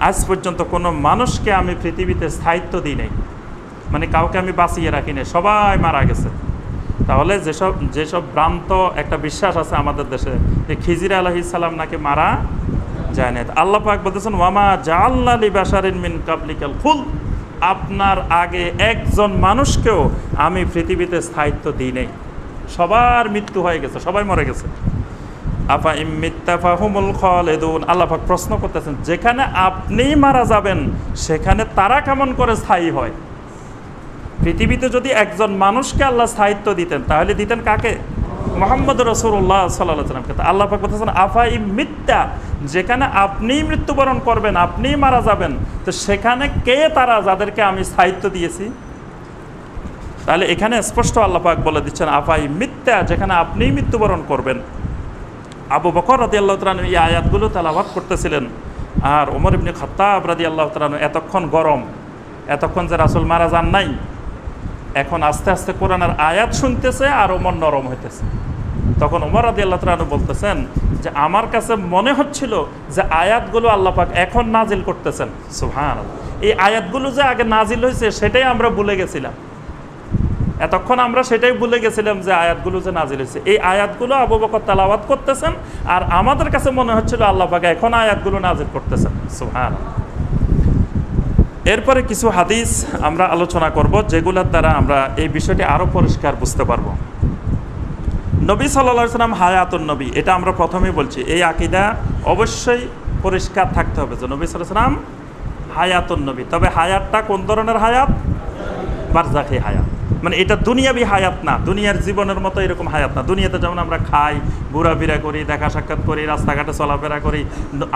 আজ পর্যন্ত কোনো মানুষকে আমি পৃথিবীতে স্থায়িত্ব দিই নাই, মানে কাউকে আমি বাঁচিয়ে রাখি নাই, সবাই মারা গেছে। তাহলে যেসব ভ্রান্ত একটা বিশ্বাস আছে আমাদের দেশে যে খিজির আলাইহিস সালাম নাকি মারা যায় না, আল্লাহ পাক বলতেছেন, ওয়ামা জাআলনা লিবাশারিন মিন ক্বাবলিকাল খুলদ, আপনার আগে একজন মানুষকেও আমি পৃথিবীতে স্থায়িত্ব দিই নাই, সবার মৃত্যু হয়ে গেছে, সবাই মরে গেছে। আফা ইম্মিত্তা ফাহুমুল খালিদুন, আল্লাহ পাক প্রশ্ন করতেছেন, যেখানে আপনি মারা যাবেন সেখানে তারা কেমন করে স্থায়ী হয়? পৃথিবীতে যদি একজন মানুষকে আল্লাহ স্থায়িত্ব দিতেন, তাহলে দিতেন কাকে? মুহাম্মদ রাসূলুল্লাহ সাল্লাল্লাহু আলাইহি ওয়াসাল্লামকে। আল্লাহ পাক বলতেছেন, আফা ইম্মিত্তা, যেখানে আপনিই মৃত্যুবরণ করবেন, আপনিই মারা যাবেন, তো সেখানে কে তারা যাদেরকে আমি স্থায়িত্ব দিয়েছি? তাহলে এখানে স্পষ্ট আল্লাহ পাক বলে দিচ্ছেন, আফা ইম্মিত্তা, যেখানে আপনিই মৃত্যুবরণ করবেন। আবু বকর রাদিয়াল্লাহু তাআলা এই আয়াতগুলো তেলাওয়াত করতেছিলেন, আর ওমর ইবনে খাত্তাব রাদিয়াল্লাহু তাআলা এতক্ষণ গরম, এতক্ষণ যে রাসূল মারা যান নাই, এখন আস্তে আস্তে কোরআনের আয়াত শুনতেছে আর ওমর নরম হইতেছে। তখন ওমর রাদিয়াল্লাহু তাআলা বলতেছেন যে আমার কাছে মনে হচ্ছিল যে আয়াতগুলো আল্লাহ পাক এখন নাজিল করতেছেন। সুবহানাল্লাহ, এই আয়াতগুলো যে আগে নাজিল হয়েছে সেটাই আমরা ভুলে গেছিলাম, এতক্ষণ আমরা সেটাই ভুলে গেছিলাম যে আয়াতগুলো যে নাজিল হয়েছে। এই আয়াতগুলো আবু বকর তেলাওয়াত করতেছেন আর আমাদের কাছে মনে হচ্ছিল আল্লাহ পাক এখন আয়াতগুলো নাজিল করতেছেন। সুবহানাল্লাহ। এরপরে কিছু হাদিস আমরা আলোচনা করব যেগুলোর দ্বারা আমরা এই বিষয়টি আরও পরিষ্কার বুঝতে পারব। নবী সাল্লাল্লাহু আলাইহি ওয়াসাল্লাম হায়াতুন নবী, এটা আমরা প্রথমেই বলছি, এই আকীদা অবশ্যই পরিষ্কার থাকতে হবে যে নবী সাল্লাল্লাহু আলাইহি ওয়াসাল্লাম হায়াতুন নবী। তবে হায়াতটা কোন ধরনের হায়াত? বারজাখী হায়াত, মানে এটা দুনিয়াবি হায়াত না, দুনিয়ার জীবনের মতো এরকম হায়াত না। দুনিয়াতে যেমন আমরা খাই, ঘোরাফেরা করি, দেখা সাক্ষাৎ করি, রাস্তাঘাটে চলাফেরা করি,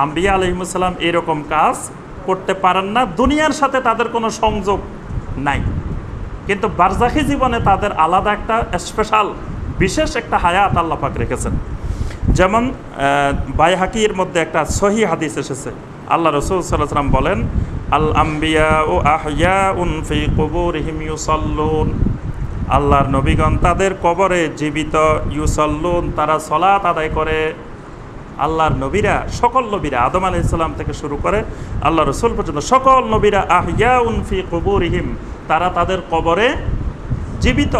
আম্বিয়া আলাইহিমুস সালাম এরকম কাজ করতে পারেন না, দুনিয়ার সাথে তাদের কোনো সংযোগ নাই। কিন্তু বারজাখী জীবনে তাদের আলাদা একটা স্পেশাল বিশেষ একটা হায়াত আল্লাহ পাক রেখেছেন। যেমন বাইহাকির মধ্যে একটা সহিহ হাদিস এসেছে, আল্লাহ রাসূল সাল্লাল্লাহু আলাইহি ওয়াসাল্লাম বলেন, আল আম্বিয়া ও আহইয়াউন ফি কুবুরিহিম ইউসাল্লুন, আল্লাহর নবীগণ তাদের কবরে জীবিত, ইউসাল্লুন তারা সালাত আদায় করে, আল্লাহর নবীরা, সকল নবীরা আদম আলাইহিস সালাম থেকে শুরু করে আল্লাহ রসুল পর্যন্ত সকল নবীরা আহইয়াউন ফি কুবুরিহিম, তারা তাদের কবরে জীবিত,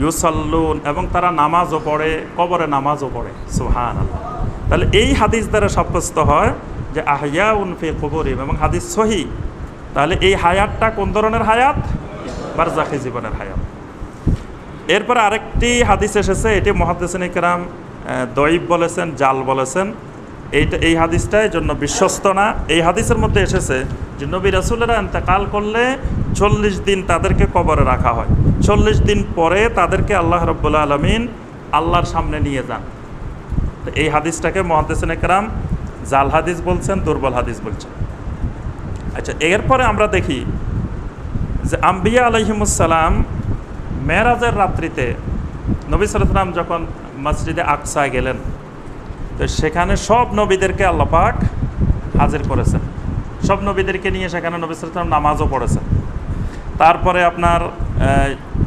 ইউসাল্লুন, এবং তারা নামাজও পড়ে, কবরে নামাজও পড়ে। সুবহানাল্লাহ। তাহলে এই হাদিস দ্বারা সাব্যস্ত হয় যে আহইয়াউন ফি কুবুরিহিম, এবং হাদিস সহিহ। তাহলে এই হায়াতটা কোন ধরনের হায়াত? বারজাখী জীবনের হায়াত। এরপরে আরেকটি হাদিস এসেছে, এটি মুহাদ্দিসিন ইকরাম দঈফ বলেছেন, জাল বলেছেন। এই হাদিসটাই জন্য বিশ্বস্ত না। এই হাদিসের মধ্যে এসেছে যে নবী রাসূলেরা ইন্তেকাল করলে 40 দিন তাদেরকে কবরে রাখা হয়, 40 দিন পরে তাদেরকে আল্লাহ রাব্বুল আলামিন আল্লাহর সামনে নিয়ে যান। তো এই হাদিসটাকে মুহাদ্দিসিন ইকরাম জাল হাদিস বলছেন, দুর্বল হাদিস বলছেন। আচ্ছা, এরপরে আমরা দেখি যে আম্বিয়া আলাইহিমুস সালাম মেরাজের রাত্রিতে নবী সাল্লাল্লাহু আলাইহি ওয়াসাল্লাম যখন মসজিদে আকসায় গেলেন, তো সেখানে সব নবীদেরকে আল্লাহ পাক হাজির করেছেন, সব নবীদেরকে নিয়ে সেখানে নবী সাল্লাল্লাহু আলাইহি ওয়াসাল্লাম নামাজও পড়েছেন। তারপরে আপনার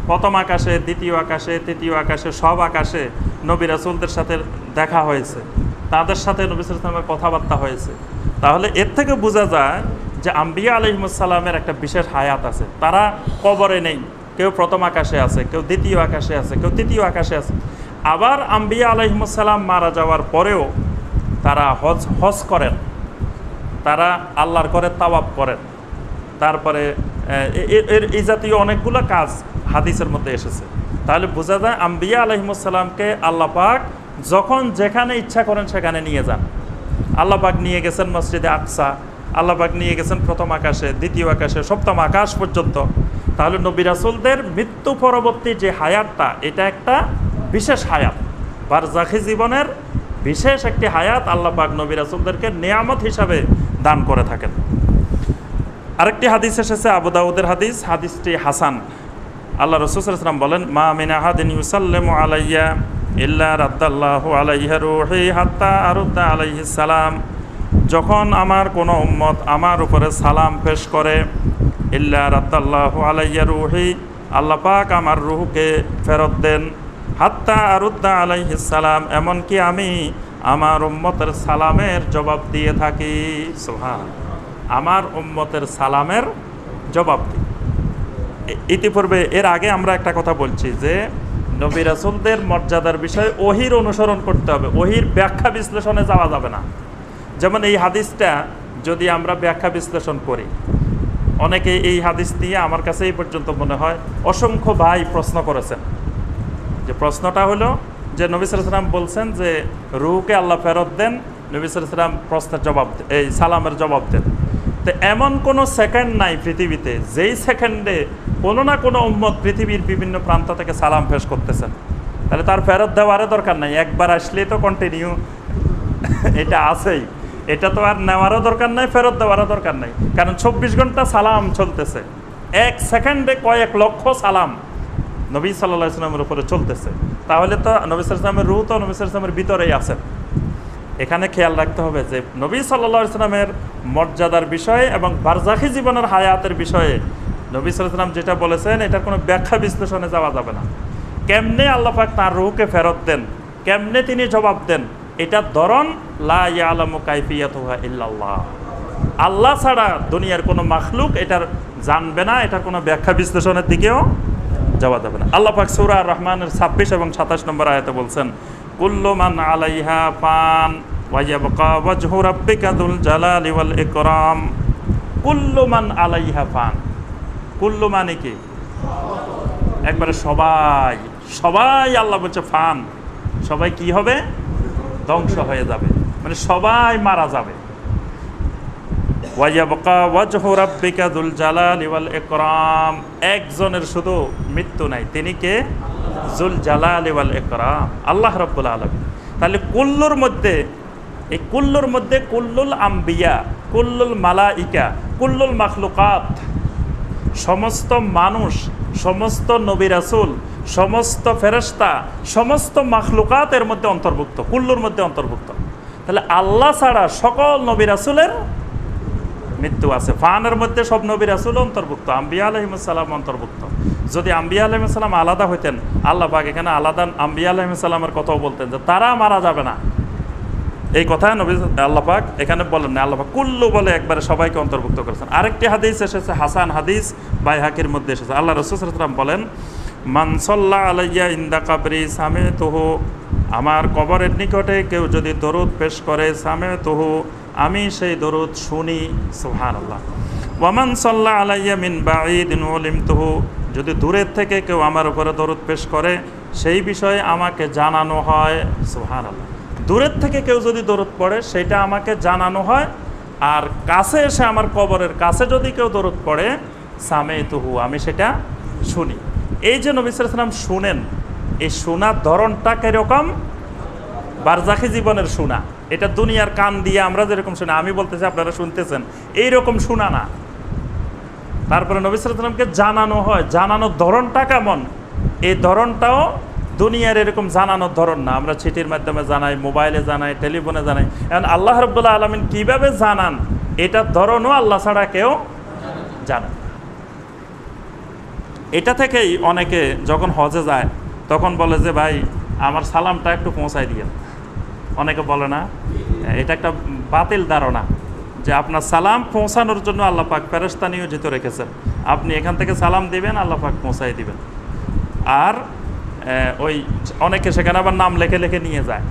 প্রথম আকাশে, দ্বিতীয় আকাশে, তৃতীয় আকাশে, সব আকাশে নবী রাসূলদের সাথে দেখা হয়েছে, তাদের সাথে নবী সাল্লাল্লাহু আলাইহি ওয়াসাল্লামের কথাবার্তা হয়েছে। তাহলে এর থেকে বোঝা যায় যে আম্বিয়া আলাইহিমুস সালামের একটা বিশেষ হায়াত আছে। তারা কবরে নেই, কেউ প্রথম আকাশে আছে, কেউ দ্বিতীয় আকাশে আছে, কেউ তৃতীয় আকাশে আছে। আবার আম্বিয়া আলাইহিমুস সালাম মারা যাওয়ার পরেও তারা হজ করেন, তারা আল্লাহর করে তাওয়াফ করেন। তারপরে এই জাতীয় অনেকগুলো কাজ হাদিসের মধ্যে এসেছে। তাহলে বোঝা যায় আম্বিয়া আলাইহিমুস সালামকে আল্লাহ পাক যখন যেখানে ইচ্ছা করেন সেখানে নিয়ে যান। আল্লাহ পাক নিয়ে গেছেন মসজিদে আকসা, আল্লাহ পাক নিয়ে গেছেন প্রথম আকাশে, দ্বিতীয় আকাশে, সপ্তম আকাশ পর্যন্ত। তাহলে নবী রাসূলদের মৃত্যু পরবর্তী যে হায়াতটা, এটা একটা বিশেষ হায়াত, বারজাখী জীবনের বিশেষ একটি হায়াত আল্লাহ পাক নবী রাসূলদেরকে নিয়ামত হিসাবে দান করে থাকেন। আরেকটি হাদিস এসেছে, আবু দাউদের হাদিস, হাদিসটি হাসান। আল্লাহ রাসূল সাল্লাল্লাহু আলাইহি ওয়াসাল্লাম বলেন, মা মিন আহাদিন ইউসাল্লিমু আলাইয়া ইল্লা রাদ্দাল্লাহু আলাইহি রূহি হাত্তা আরুদ্দা আলাইহিস সালাম। যখন আমার কোনো উম্মত আমার উপরে সালাম পেশ করে, ইল্লা রাদ্দাল্লাহু আলাইহি রূহি, আল্লাহ পাক আমার রূহকে ফেরত দেন, হাত্তা আরুদ্দা আলাইহিস সালাম, এমনকি আমি আমার উম্মতের সালামের জবাব দিয়ে থাকি। সুবহানাল্লাহ। আমার উম্মতের সালামের জবাব দিই। ইতিপূর্বে এর আগে আমরা একটা কথা বলছি যে নবী রাসূলদের মর্যাদার বিষয়ে ওহীর অনুসরণ করতে হবে, ওহীর ব্যাখ্যা বিশ্লেষণে যাওয়া যাবে না। যেমন এই হাদিসটা যদি আমরা ব্যাখ্যা বিশ্লেষণ করি, অনেকে এই হাদিস নিয়ে আমার কাছে এই পর্যন্ত মনে হয় অসংখ্য ভাই প্রশ্ন করেছেন। যে প্রশ্নটা হলো যে নবী সাল্লাল্লাহু আলাইহি ওয়াসাল্লাম বলছেন যে রূহকে আল্লাহ ফেরত দেন, নবী সাল্লাল্লাহু আলাইহি ওয়াসাল্লাম প্রশ্নের জবাব, এই সালামের জবাব দেন। তো এমন কোনো সেকেন্ড নাই পৃথিবীতে যেই সেকেন্ডে কোনো না কোনো উম্মত পৃথিবীর বিভিন্ন প্রান্ত থেকে সালাম পেশ করতেছেন। তাহলে তার ফেরত দেওয়ারও দরকার নাই, একবার আসলেই তো কন্টিনিউ এটা আছেই, এটা তো আর নেওয়ারও দরকার নাই, ফেরত দেওয়ারও দরকার নাই, কারণ 24 ঘন্টা সালাম চলতেছে, এক সেকেন্ডে কয়েক লক্ষ সালাম নবী সাল্লাল্লাহু আলাইহি ওয়াসাল্লামের উপরে চলতেছে। তাহলে তো নবী সাল্লাল্লাহু আলাইহি ওয়াসাল্লামের রূহ তো নবী সাল্লাল্লাহু আলাইহি ওয়াসাল্লামের ভিতরেই আছে। এখানে খেয়াল রাখতে হবে যে নবী সাল্লাল্লাহু আলাইহি ওয়াসাল্লামের মর্যাদার বিষয়ে এবং বারজাখী জীবনের হায়াতের বিষয়ে নবী সাল্লাল্লাহু আলাইহি ওয়াসাল্লাম যেটা বলেছেন এটার কোনো ব্যাখ্যা বিশ্লেষণে যাওয়া যাবে না। কেমনে আল্লাহ পাক তার রূহকে ফেরত দেন, কেমনে তিনি জবাব দেন, এটার ধরন লা ইয়ালামু কাইফিয়াতুহা ইল্লাল্লাহ, আল্লাহ ছাড়া দুনিয়ার কোনো মাখলুক এটার জানবে না, এটার কোনো ব্যাখ্যা বিশ্লেষণের দিকেও যাওয়া যাবে না। আল্লাহ পাক সূরা আর-রহমানের 26 এবং 27 নম্বর আয়াতে বলছেন, কুল্লু মান আলাইহা ফান ওয়া ইয়াবকা ওয়াজহু রাব্বিকা যুল জালালি ওয়াল ইকরাম। কুল্লু মান আলাইহা ফান, কুল্লু মানে কি? একবারে সবাই, সবাই আল্লাহ বলছে ফান, সবাই কি হবে? ধ্বংস হয়ে যাবে, মানে সবাই মারা যাবে। ওয়া ইয়াবকা ওয়াজহু রাব্বিকা যুল জালালি ওয়াল ইকরাম, একজনের শুধু মৃত্যু নাই, তিনি কে? যুল জালালি ওয়াল ইকরাম, আল্লাহ রাব্বুল আলামিন। তাহলে কুল্লুর মধ্যে, এই কুল্লুর মধ্যে কুল্লুল আম্বিয়া, কুল্লুল মালাইকা, কুল্লুল মাখলুকাত, সমস্ত মানুষ, সমস্ত নবী রাসূল, সমস্ত ফেরেশতা, সমস্ত মাখলুকাত এর মধ্যে অন্তর্ভুক্ত, কুল্লুর মধ্যে অন্তর্ভুক্ত। তাহলে আল্লাহ ছাড়া সকল নবী রাসূলের মৃত্যু আছে। ফানের মধ্যে সব নবী রাসূল অন্তর্ভুক্ত, আম্বিয়া আলাইহিস সালাম অন্তর্ভুক্ত। যদি আম্বিয়া আলাইহিস সালাম আলাদা হইতেন, আল্লাহ পাক এখানে আলাদা আম্বিয়া আলাইহিস সালামের কথাও বলতেন যে তারা মারা যাবে না। এই কথা নবী আল্লাহ পাক এখানে বলেন না, আল্লাহ পাক কুল্লু বলে একবারে সবাইকে অন্তর্ভুক্ত করেছেন। আরেকটি হাদিস এসেছে, হাসান হাদিস, বাইহাকির মধ্যে এসেছে, আল্লাহ রাসূল সাল্লাল্লাহু আলাইহি ওয়াসাল্লাম বলেন, মান সাল্লা আলাইয়া ইনদা কাবরি সামিতুহু, আমার কবরের নিকটে কেউ যদি দরুদ পেশ করে, সামিতুহু, আমি সেই দরুদ শুনি। সুবহানাল্লাহ। ওয়ামান সাল্লা আলাইয়া মিন বাঈদিন উলিমতুহু, যদি দূরের থেকে কেউ আমার উপরে দরুদ পেশ করে, সেই বিষয়ে আমাকে জানানো হয়। সুবহানাল্লাহ। দূরের থেকে কেউ যদি দরুদ পড়ে সেটা আমাকে জানানো হয়, আর কাছে এসে আমার কবরের কাছে যদি কেউ দরুদ পড়ে, সামিতুহু, আমি সেটা শুনি। এই যে নবী সাল্লাল্লাহু আলাইহি ওয়াসাল্লাম শুনেন, এই শোনার ধরনটা কিরকম? বারজাখী জীবনের শোনা। এটা দুনিয়ার কান দিয়ে আমরা যেরকম শুনি, আমি বলতেছি আপনারা শুনতেছেন, এইরকম শোনা না। তারপরে নবী সাল্লাল্লাহু আলাইহি ওয়াসাল্লামকে জানানো হয়, জানানোর ধরনটা কেমন, এই ধরনটাও দুনিয়ার এরকম জানানোর ধরন না। আমরা চিঠির মাধ্যমে জানাই, মোবাইলে জানাই, টেলিফোনে জানাই। এখন আল্লাহ রাব্বুল আলামিন কীভাবে জানান, এটার ধরনও আল্লাহ ছাড়া কেউ জানে। এটা থেকেই অনেকে যখন হজে যায় তখন বলে যে ভাই আমার সালামটা একটু পৌঁছায় দিয়ে। অনেকে বলে না, এটা একটা বাতিল ধারণা যে আপনার সালাম পৌঁছানোর জন্য আল্লাহ পাক ফেরেশতা নিয়োজিত রেখেছেন, আপনি এখান থেকে সালাম দিবেন, আল্লাহ পাক পৌঁছাই দিবেন। আর ওই অনেকে সেখানে আবার নাম লেখে লেখে নিয়ে যায়,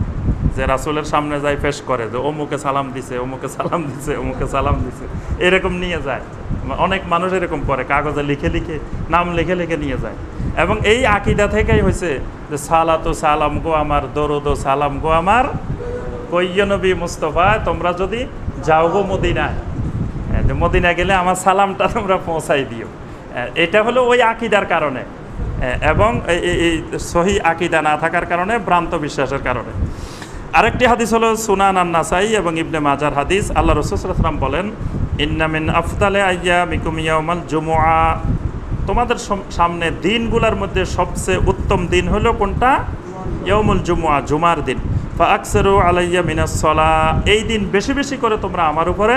যে রাসূলের সামনে যায় পেশ করে যে অমুকে সালাম দিছে, অমুকে সালাম দিছে, অমুকে সালাম দিছে, এরকম নিয়ে যায়। অনেক মানুষ এরকম করে, কাগজে লিখে লিখে নাম লিখে লিখে নিয়ে যায়। এবং এই আকীদা থেকেই হয়েছে যে সালাতু সালাম গো আমার, দরুদ ও সালাম গো আমার, কইয় নবী মুস্তাফা, তোমরা যদি যাও গো মদিনায়, মদিনা গেলে আমার সালামটা তোমরা পৌঁছাই দিও। এটা হলো ওই আকীদার কারণে, এবং এই সহি আকীদা না থাকার কারণে, ভ্রান্ত বিশ্বাসের কারণে। আরেকটি হাদিস হলো সুনান আন-নাসাই এবং ইবনে মাজার হাদিস। আল্লাহ রাসূল সাল্লাল্লাহু আলাইহি ওয়াসাল্লাম বলেন, ইন্না মিন আফদালি আইয়ামিকুম ইয়াউমাল জুমুআ, তোমাদের সামনে দিনগুলোর মধ্যে সবচেয়ে উত্তম দিন হলো কোনটা? ইয়াউমুল জুমুআ, জুমার দিন। ফাআকসিরু আলাইয়া মিনাস সালাহ, এই দিন বেশি বেশি করে তোমরা আমার উপরে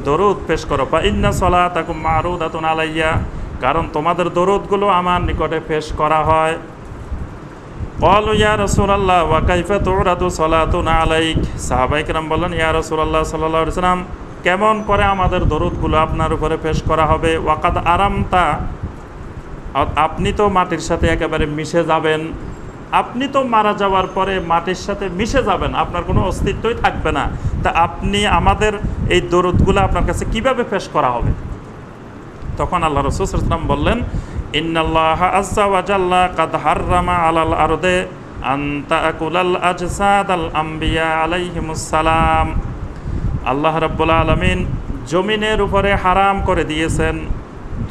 দরুদ পেশ করো। ফা ইন্না সালাতাকুম মারুদাতুন আলাইয়া, কারণ তোমাদের দরুদগুলো আমার নিকটে পেশ করা হয়। ক্বালু ইয়া রাসূলুল্লাহ ওয়া কাইফা তুরাদু সালাতুনা আলাইক, সাহাবায়ে কেরাম বললেন, ইয়া রাসূলুল্লাহ সাল্লাল্লাহু আলাইহি ওয়াসাল্লাম, কেমন করে আমাদের দরুদগুলো আপনার উপরে পেশ করা হবে? ওয়াকাদ আরামতা, আপনি তো মাটির সাথে একেবারে মিশে যাবেন, আপনি তো মারা যাওয়ার পরে মাটির সাথে মিশে যাবেন, আপনার কোনো অস্তিত্বই থাকবে না। তা আপনি আমাদের এই দরুদগুলো আপনার কাছে কিভাবে পেশ করা হবে? তখন আল্লাহ রাসূল সাল্লাল্লাহু আলাইহি ওয়াসাল্লাম বললেন, ইন্নাল্লাহা আযজা ওয়া জাল্লা কাদ হাররামা আলাল আরদে আন তাকুলাল আজসাদাল আমবিয়া আলাইহিমুস সালাম, আল্লাহ রাব্বুল আলামিন জমিনের উপরে হারাম করে দিয়েছেন,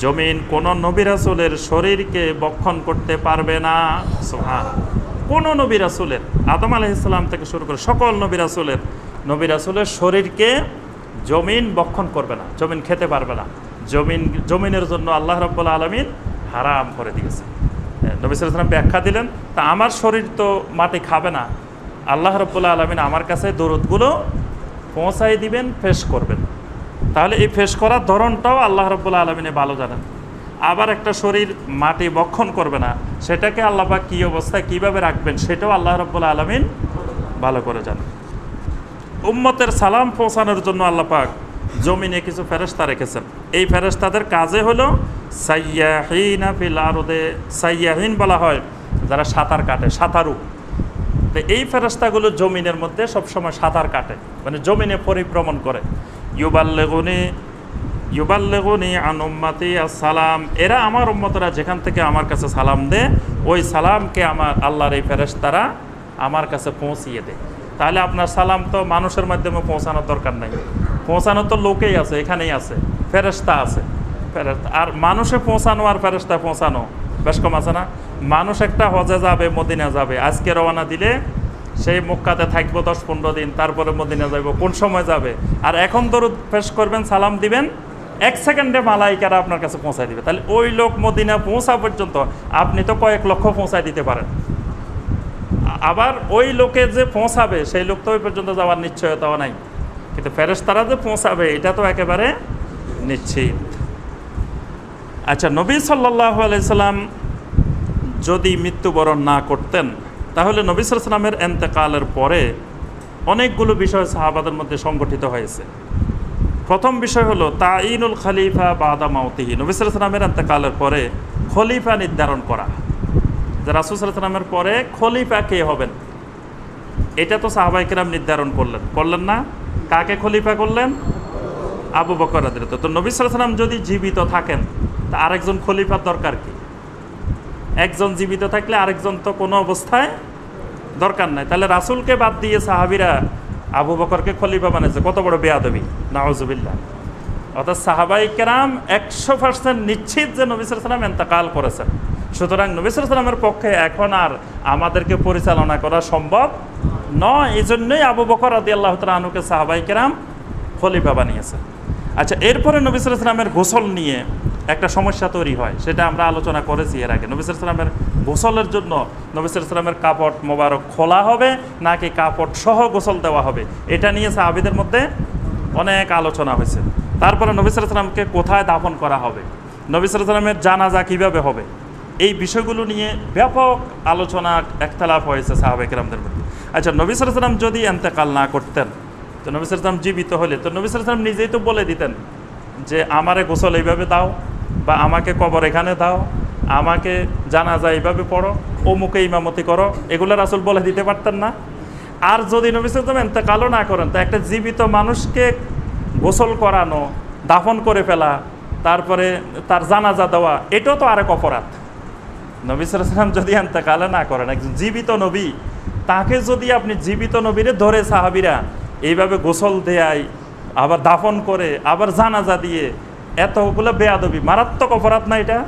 জমিন কোনো নবী রাসূলের শরীরকে ভক্ষণ করতে পারবে না। সুবহানাল্লাহ। কোনো নবী রাসূলের, আদম আলাইহিস সালাম থেকে শুরু করে সকল নবী রাসূলের শরীরকে জমিন ভক্ষণ করবে না, জমিন খেতে পারবে না। জমিনের জন্য আল্লাহ রাব্বুল আলামিন হারাম করে দিয়েছে। নবী সাল্লাল্লাহু আলাইহি ওয়াসাল্লাম ব্যাখ্যা দিলেন, তা আমার শরীর তো মাটি খাবে না, আল্লাহ রাব্বুল আলামিন আমার কাছে দরুদগুলো পৌঁছাই দিবেন, পেশ করবেন। তাহলে এই পেশ করার ধরনটাও আল্লাহ রাব্বুল আলামিনে ভালো জানেন। আবার একটা শরীর মাটি ভক্ষণ করবে না, সেটাকে আল্লাহ পাক কী অবস্থায় কীভাবে রাখবেন সেটাও আল্লাহ রাব্বুল আলামিন ভালো করে জানেন। উম্মতের সালাম পৌঁছানোর জন্য আল্লাহ পাক জমিনে কিছু ফেরেশতা রেখেছেন। এই ফেরেশতাদের কাজে হলো সাইয়াহিনা ফিল আরদে, সাইয়াহিন বলা হয় যারা সাঁতার কাটে, সাঁতারু। তো এই ফেরেশতাগুলো জমিনের মধ্যে সবসময় সাঁতার কাটে, মানে জমিনে পরিভ্রমণ করে। ইউবাল্লিগুনি আন উম্মতি আসসালাম, এরা আমার উম্মতরা যেখান থেকে আমার কাছে সালাম দেয়, ওই সালামকে আমার আল্লাহর এই ফেরেশতারা আমার কাছে পৌঁছিয়ে দেয়। তাহলে আপনার সালাম তো মানুষের মাধ্যমে পৌঁছানোর দরকার নাই, পৌঁছানো তো লোকেই আছে, এখানেই আছে, ফেরেশতা আছে। আর মানুষে পৌঁছানো আর ফেরেশতায় পৌঁছানো বেশ কম আছে না? মানুষ একটা হজে যাবে, মদিনা যাবে, আজকে রওনা দিলে সেই মক্কাতে থাকবো 10-15 দিন, তারপরে মদিনা যাব, কোন সময় যাবে? আর এখন দরুদ পেশ করবেন, সালাম দিবেন, 1 সেকেন্ডে মালাইকারা আপনার কাছে পৌঁছায় দিবে। তাহলে ওই লোক মদিনা পৌঁছা পর্যন্ত আপনি তো কয়েক লক্ষ পৌঁছায় দিতে পারেন। আবার ওই লোকে যে পৌঁছাবে সেই লোক তো ওই পর্যন্ত যাওয়ার নিশ্চয়তাও নাই, কিন্তু ফেরেশতারা যে পৌঁছাবে এটা তো একেবারে নিশ্চিত। আচ্ছা, নবী সাল্লাল্লাহু আলাইহি সাল্লাম যদি মৃত্যুবরণ না করতেন, তাহলে নবী সাল্লাল্লাহু আলাইহি সাল্লামের ইন্তেকালের পরে অনেকগুলো বিষয় সাহাবাদের মধ্যে সংগঠিত হয়েছে। প্রথম বিষয় হলো তাইনুল খলিফা বাদা মাউতিহি, নবী সাল্লাল্লাহু আলাইহি ওয়াসাল্লামের ইন্তেকালের পরে খলিফা নির্ধারণ করা, যে রাসূল সাল্লাল্লাহু আলাইহি ওয়াসাল্লামের পরে খলিফা কে হবেন, এটা তো সাহাবায়ে কেরাম নির্ধারণ করলেন না? কাকে খলিফা করলেন? আবু বকর রাদিয়াল্লাহু আনহু। তো নবী সাল্লাল্লাহু আলাইহি ওয়াসাল্লাম যদি জীবিত থাকেন তা আরেকজন খলিফার দরকার কি? একজন জীবিত থাকলে আরেকজন তো কোনো অবস্থায় দরকার নাই। তাহলে রাসূলকে বাদ দিয়ে সাহাবীরা আবু বকরকে খলিফা বানাইছে, কত বড় বেয়াদবি, নাউজুবিল্লাহ। অর্থাৎ সাহাবায়ে কেরাম 100% নিশ্চিত যে নবী সাল্লাল্লাহু আলাইহি ওয়াসাল্লাম ইন্তেকাল করেছেন, সুতরাং নবী সাল্লাল্লাহু আলাইহি ওয়াসাল্লামের পক্ষে এখন আর আমাদেরকে পরিচালনা করা সম্ভব নয়। এই জন্যই আবু বকর রাদিয়াল্লাহু তাআলা আনহুকে সাহাবায়ে কেরাম খলিফা বানিয়েছে। আচ্ছা, এরপরে নবী সাল্লাল্লাহু আলাইহি ওয়াসাল্লামের গোসল নিয়ে একটা সমস্যা তৈরি হয়, সেটা আমরা আলোচনা করেছি এর আগে। নবী সাল্লাল্লাহু আলাইহি ওয়াসাল্লামের গোসলের জন্য নবী সাল্লাল্লাহু আলাইহি ওয়াসাল্লামের কাপড় মোবারক খোলা হবে নাকি কাপড় সহ গোসল দেওয়া হবে, এটা নিয়ে সাহাবীদের মধ্যে অনেক আলোচনা হয়েছে। তারপরে নবী সাল্লাল্লাহু আলাইহি ওয়াসাল্লামকে কোথায় দাফন করা হবে, নবী সাল্লাল্লাহু আলাইহি ওয়াসাল্লামের জানাজা কীভাবে হবে, এই বিষয়গুলো নিয়ে ব্যাপক আলোচনা একতলাফ হয়েছে সাহাবায়ে কেরামদের মধ্যে। আচ্ছা, নবী সাল্লাল্লাহু আলাইহি ওয়াসাল্লাম যদি ইন্তেকাল না করতেন, তো নবী সাল্লাল্লাহু আলাইহি ওয়াসাল্লাম জীবিত হলে তো নবী সাল্লাল্লাহু আলাইহি ওয়াসাল্লাম নিজেই তো বলে দিতেন যে আমারে গোসল এইভাবে দাও, বা আমাকে কবর এখানে দাও, আমাকে জানাজা এইভাবে পড়ো, অমুকে ইমামতি করো, এগুলো রাসূল বলে দিতে পারতেন না? আর যদি নবী সাল্লাল্লাহু আলাইহি ওয়াসাল্লাম ইন্তেকালও না করেন, তো একটা জীবিত মানুষকে গোসল করানো, দাফন করে ফেলা, তারপরে তার জানাজা দেওয়া, এটাও তো আরেক অপরাধ। নবী সাল্লাল্লাহু আলাইহি ওয়াসাল্লাম যদি ইন্তেকাল না করেন, একজন জীবিত নবী, তাকে যদি আপনি জীবিত নবীরে ধরে সাহাবীরা এইভাবে গোসল দেয়, আবার দাফন করে, আবার জানাজা দিয়ে, এতগুলো বেয়াদবি, মারাত্মক অপরাধ না এটা?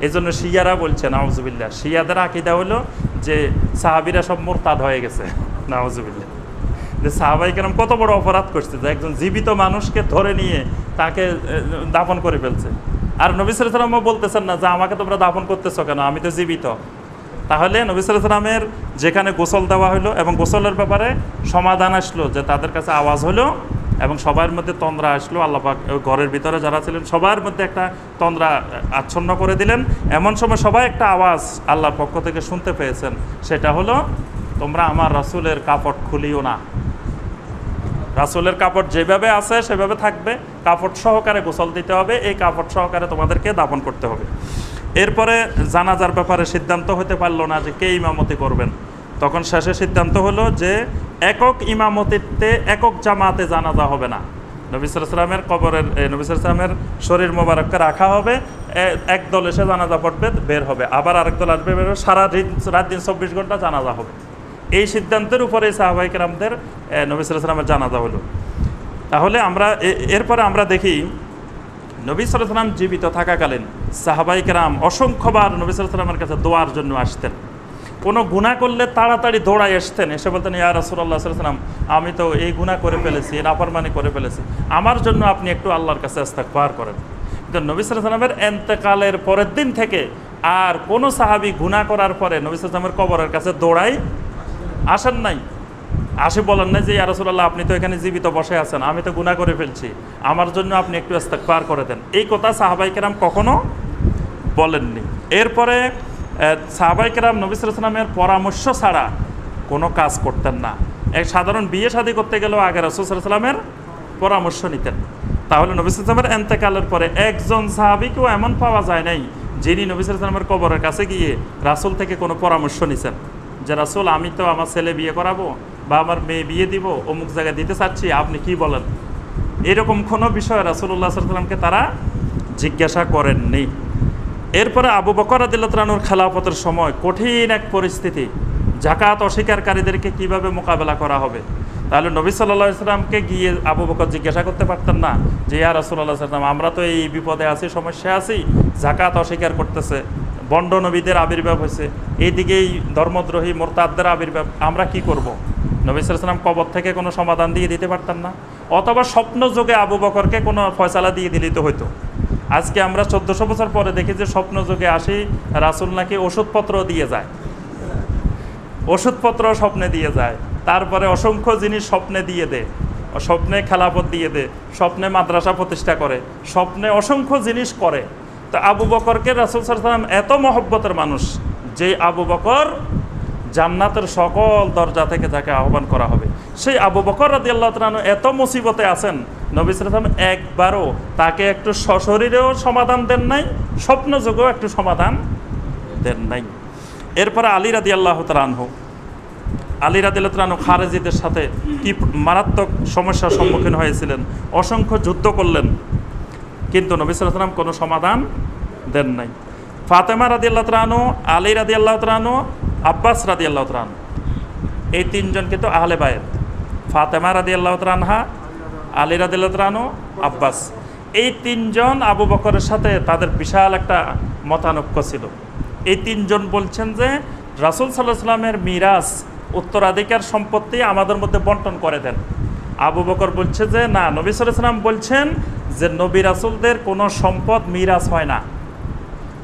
এই জন্য শিয়ারা বলছে নাউজুবিল্লাহ, শিয়াদের আকীদা হলো যে সাহাবীরা সব মুরতাদ হয়ে গেছে, নাউজুবিল্লাহ। যে সাহাবায়ে কেরাম কত বড় অপরাধ করছে, যে একজন জীবিত মানুষকে ধরে নিয়ে তাকে দাফন করে ফেলছে। আর নবী সাল্লাল্লাহু আলাইহি ওয়াসাল্লাম বলতেছেন না যে আমাকে তোমরা দাফন করতেছো কেন, আমি তো জীবিত। তাহলে নবী সাল্লাল্লাহু আলাইহি ওয়াসাল্লামের যেখানে গোসল দেওয়া হলো এবং গোসলের ব্যাপারে সমাধান আসলো, যে তাদের কাছে আওয়াজ হলো এবং সবার মধ্যে তন্দ্রা আসলো, আল্লাহ পাক ঘরের ভিতরে যারা ছিলেন সবার মধ্যে একটা তন্দ্রা আচ্ছন্ন করে দিলেন। এমন সময় সবাই একটা আওয়াজ আল্লাহর পক্ষ থেকে শুনতে পেয়েছেন, সেটা হলো তোমরা আমার রাসূলের কাপড় খুলিও না, রাসূলের কাপড় যেভাবে আছে সেভাবে থাকবে, কাপড় সহকারে গোসল দিতে হবে, এই কাপড় সহকারে তোমাদেরকে দাফন করতে হবে। এরপরে জানাজার ব্যাপারে সিদ্ধান্ত হতে পারলো না যে কে ইমামতি করবেন, তখন শেষে সিদ্ধান্ত হলো যে একক ইমামতিতে একক জামাতে জানাজা হবে না, নবী সাল্লাল্লাহু আলাইহি ওয়াসাল্লামের কবরের নবী সাল্লাল্লাহু আলাইহি ওয়াসাল্লামের শরীর মোবারককে রাখা হবে, একদল এসে জানাজা পড়বে, বের হবে, আবার আরেক দল আসবে, বের হবে, সারা রাত দিন 24 ঘন্টা জানাজা হবে। এই সিদ্ধান্তের উপরে সাহাবায়ে কেরামদের নবী সাল্লাল্লাহু আলাইহি ওয়াসাল্লামের জানাজা হলো। তাহলে আমরা এরপরে আমরা দেখি নবী সাল্লাল্লাহু আলাইহি ওয়াসাল্লাম জীবিত থাকাকালীন সাহাবায়ে কেরাম অসংখ্যবার নবী সাল্লাল্লাহু আলাইহি ওয়াসাল্লামের কাছে দোয়ার জন্য আসতেন। কোনো গুনাহ করলে তাড়াতাড়ি দৌড়ায় আসতেন, এসে বলতেন ইয়া রাসূলুল্লাহ সাল্লাল্লাহু আলাইহি ওয়াসাল্লাম, আমি তো এই গুনাহ করে ফেলেছি, নাফরমানি করে ফেলেছি, আমার জন্য আপনি একটু আল্লাহর কাছে ইস্তেগফার করেন। কিন্তু নবী সাল্লাল্লাহু আলাইহি ওয়াসাল্লামের ইন্তেকালের পরের দিন থেকে আর কোনো সাহাবী গুনাহ করার পরে নবী সাল্লাল্লাহু আলাইহি ওয়াসাল্লামের কবরের কাছে দৌড়াই আসেন নাই, আসে বলেন না যে ইয়া রাসূলুল্লাহ আপনি তো এখানে জীবিত বসে আছেন, আমি তো গুনাহ করে ফেলছি, আমার জন্য আপনি একটু ইস্তেগফার করে দেন। এই কথা সাহাবায়ে কেরাম কখনো বলেননি। এরপরে সাহাবায়ে কেরাম নবী সাল্লাল্লাহু আলাইহি ওয়াসাল্লামের পরামর্শ ছাড়া কোনো কাজ করতেন না। এক সাধারণ বিয়ে শাদী করতে গেলেও আগে রাসূল সাল্লাল্লাহু আলাইহি ওয়াসাল্লামের পরামর্শ নিতেন। তাহলে নবী সাল্লাল্লাহু আলাইহি ওয়াসাল্লামের ইন্তেকালের পরে একজন সাহাবীকেও এমন পাওয়া যায় নাই যিনি নবী সাল্লাল্লাহু আলাইহি ওয়াসাল্লামের কবরের কাছে গিয়ে রাসূল থেকে কোনো পরামর্শ নিছেন যে রাসূল আমি তো আমার ছেলে বিয়ে করাবো বা আমার মেয়ে বিয়ে দিব, অমুক জায়গায় দিতে চাচ্ছি, আপনি কি বলেন, এরকম কোনো বিষয় রাসূলুল্লাহ সাল্লাল্লাহু আলাইহি ওয়াসাল্লামকে তারা জিজ্ঞাসা করেননি। এরপরে আবু বকর রাদিয়াল্লাহু তাআলা আনহুর খেলাফতের সময় কঠিন এক পরিস্থিতি, যাকাত অস্বীকারীদেরকে কিভাবে মোকাবেলা করা হবে। তাহলে নবী সাল্লাল্লাহু আলাইহি ওয়াসাল্লামকে গিয়ে আবু বকর জিজ্ঞাসা করতে পারতেন না যে ইয়া রাসূলুল্লাহ সাল্লাল্লাহু আলাইহি ওয়াসাল্লাম আমরা তো এই বিপদে আছি, সমস্যা আছি, যাকাত অস্বীকার করতেছে, বন্ড নবীদের আবির্ভাব হয়েছে, এইদিকেই ধর্মদ্রোহী মোরতাদদের আবির্ভাব, আমরা কি করব। নবী সাল্লাল্লাহু আলাইহি ওয়াসাল্লাম কবর থেকে কোনো সমাধান দিয়ে দিতে পারতেন না, অথবা স্বপ্ন যোগে আবু বকরকে কোনো ফয়সালা দিয়ে দিলেই তো হইতো। আজকে আমরা 1400 বছর পরে দেখি যে স্বপ্ন যোগে আসি রাসূল নাকি ওষুধপত্র দিয়ে যায়, ওষুধপত্র স্বপ্নে দিয়ে যায়, তারপরে অসংখ্য জিনিস স্বপ্নে দিয়ে দেয়, স্বপ্নে খেলাফত দিয়ে দেয়, স্বপ্নে মাদ্রাসা প্রতিষ্ঠা করে, স্বপ্নে অসংখ্য জিনিস করে। তো আবু বকরকে রাসূল সাল্লাল্লাহু আলাইহি ওয়াসাল্লাম এত মহব্বতের মানুষ যে আবু বকর জান্নাতের সকল দরজা থেকে যাকে আহ্বান করা হবে সেই আবু বকর রাদিয়াল্লাহু তাআলা আনহু এত মুসিবতে আছেন, নবী সাল্লাল্লাহু আলাইহি ওয়াসাল্লাম একবারও তাকে একটু সশরীরেও সমাধান দেন নাই, স্বপ্নযোগেও একটু সমাধান দেন নাই। এরপরে আলী রাদিয়াল্লাহু তাআলা আনহু খারেজিদের সাথে কি মারাত্মক সমস্যার সম্মুখীন হয়েছিলেন, অসংখ্য যুদ্ধ করলেন, কিন্তু নবী সাল্লাল্লাহু আলাইহি ওয়াসাল্লাম কোনো সমাধান দেন নাই। ফাতেমা রাদিয়াল্লাহু তাআলা আনহু, আলী রাদিয়াল্লাহু তাআলা আনহু, আব্বাস রাদিয়াল্লাহু তাআলা আনহু, এই তিনজন কিন্তু আহলে বায়ত। ফাতেমা রাদিয়াল্লাহু তাআলা আনহা, আলী রাদিয়াল্লাহু তাআলা আনহু, আব্বাস, এই তিনজন আবু বকরের সাথে তাদের বিশাল একটা মতানৈক্য ছিল। এই তিনজন বলছেন যে রাসূল সাল্লাল্লাহু আলাইহি ওয়াসাল্লামের মিরাস, উত্তরাধিকার সম্পত্তি আমাদের মধ্যে বন্টন করে দেন। আবু বকর বলছে যে না, নবী সাল্লাল্লাহু আলাইহি ওয়াসাল্লাম বলছেন যে নবী রাসূলদের কোনো সম্পদ মিরাস হয় না,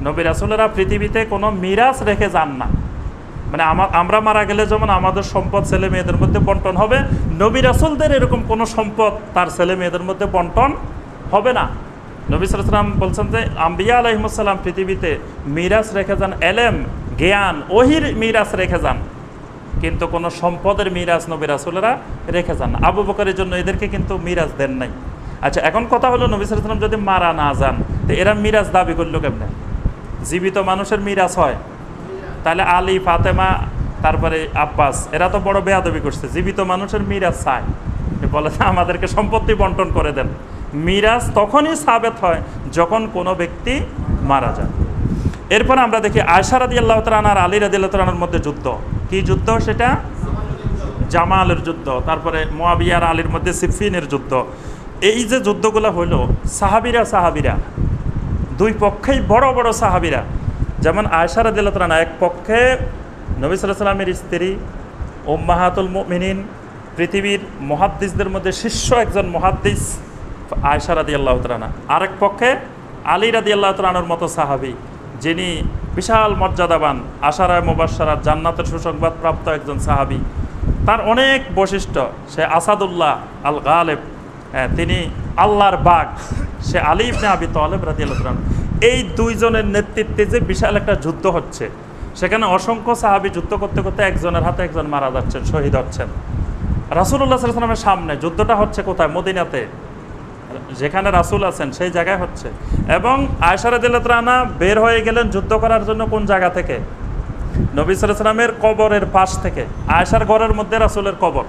নবী রাসূলেরা পৃথিবীতে কোনো মিরাস রেখে যান না। মানে আমরা মারা গেলে যেমন আমাদের সম্পদ ছেলে মেয়েদের মধ্যে বন্টন হবে, নবী রাসূলদের এরকম কোনো সম্পদ তার ছেলে মেয়েদের মধ্যে বন্টন হবে না। নবী সাল্লাল্লাহু আলাইহি ওয়াসাল্লাম বলছেন যে আম্বিয়া আলাইহিমুস সালাম পৃথিবীতে মিরাস রেখে যান, এলেম, জ্ঞান, ওহির মিরাস রেখে যান, কিন্তু কোনো সম্পদের মিরাজ নবী রাসূলেরা রেখে যান না। আবু বকরের জন্য এদেরকে কিন্তু মিরাজ দেন নাই। আচ্ছা, এখন কথা হলো নবী সাল্লাল্লাহু আলাইহি ওয়াসাল্লাম যদি মারা না যান, তো এরা মিরাজ দাবি করলো কেমনে? জীবিত মানুষের মিরাজ হয়, তাহলে আলী, ফাতেমা, তারপরে আব্বাস, এরা তো বড় বেয়াদবি করছে, জীবিত মানুষের মিরাজ চায়, বলে আমাদেরকে সম্পত্তি বন্টন করে দেন। মিরাজ তখনই সাবেত হয় যখন কোনো ব্যক্তি মারা যায়। এরপর আমরা দেখি আয়েশা রাদিয়াল্লাহু তাআলা আনহা আর আলী রাদিয়াল্লাহু তাআলা আনহুর মধ্যে যুদ্ধ। কি যুদ্ধ সেটা? জামালের যুদ্ধ। তারপরে মুয়াবিয়া আর আলীর মধ্যে সিফিনের যুদ্ধ। এই যে যুদ্ধগুলো হইল, সাহাবীরা দুই পক্ষেই বড় বড় সাহাবীরা, যেমন আয়েশা রাদিয়াল্লাহু তাআলা এক পক্ষে নবী সাল্লাল্লাহু আলাইহি ওয়াসাল্লামের স্ত্রী, উম্মাহাতুল মুমিনিন, পৃথিবীর মুহাদ্দিসদের মধ্যে শীর্ষ একজন মুহাদ্দিস আয়েশা রাদিয়াল্লাহু তাআলা, আরেক পক্ষে আলী রাদিয়াল্লাহু তাআলা আনহুর মতো সাহাবী, যিনি বিশাল মর্যাদাবান, আশারায়ে মুবাশশারাত, জান্নাতের সুসংবাদ প্রাপ্ত একজন সাহাবী। তার অনেক বৈশিষ্ট্য, সে আসাদুল্লাহ আল গালেব, তিনি আল্লাহর বাগ, সে আলী ইবনে আবি তালেব রাদিয়াল্লাহু তাআলা। এই দুইজনের নেতৃত্বে যে বিশাল একটা যুদ্ধ হচ্ছে, সেখানে অসংখ্য সাহাবী যুদ্ধ করতে করতে একজনের হাতে একজন মারা যাচ্ছেন, শহীদ হচ্ছেন। রাসূলুল্লাহ সাল্লাল্লাহু আলাইহি ওয়াসাল্লামের সামনে যুদ্ধটা হচ্ছে কোথায়? মদিনাতে, যেখানে রাসূল আছেন সেই জায়গায় হচ্ছে। এবং আয়েশা রাদিয়াল্লাহু তাআলা আনহা বের হয়ে গেলেন যুদ্ধ করার জন্য কোন জায়গা থেকে? নবী সাল্লাল্লাহু আলাইহি ওয়াসাল্লামের কবরের পাশ থেকে। আয়েশার ঘরের মধ্যে রাসূলের কবর,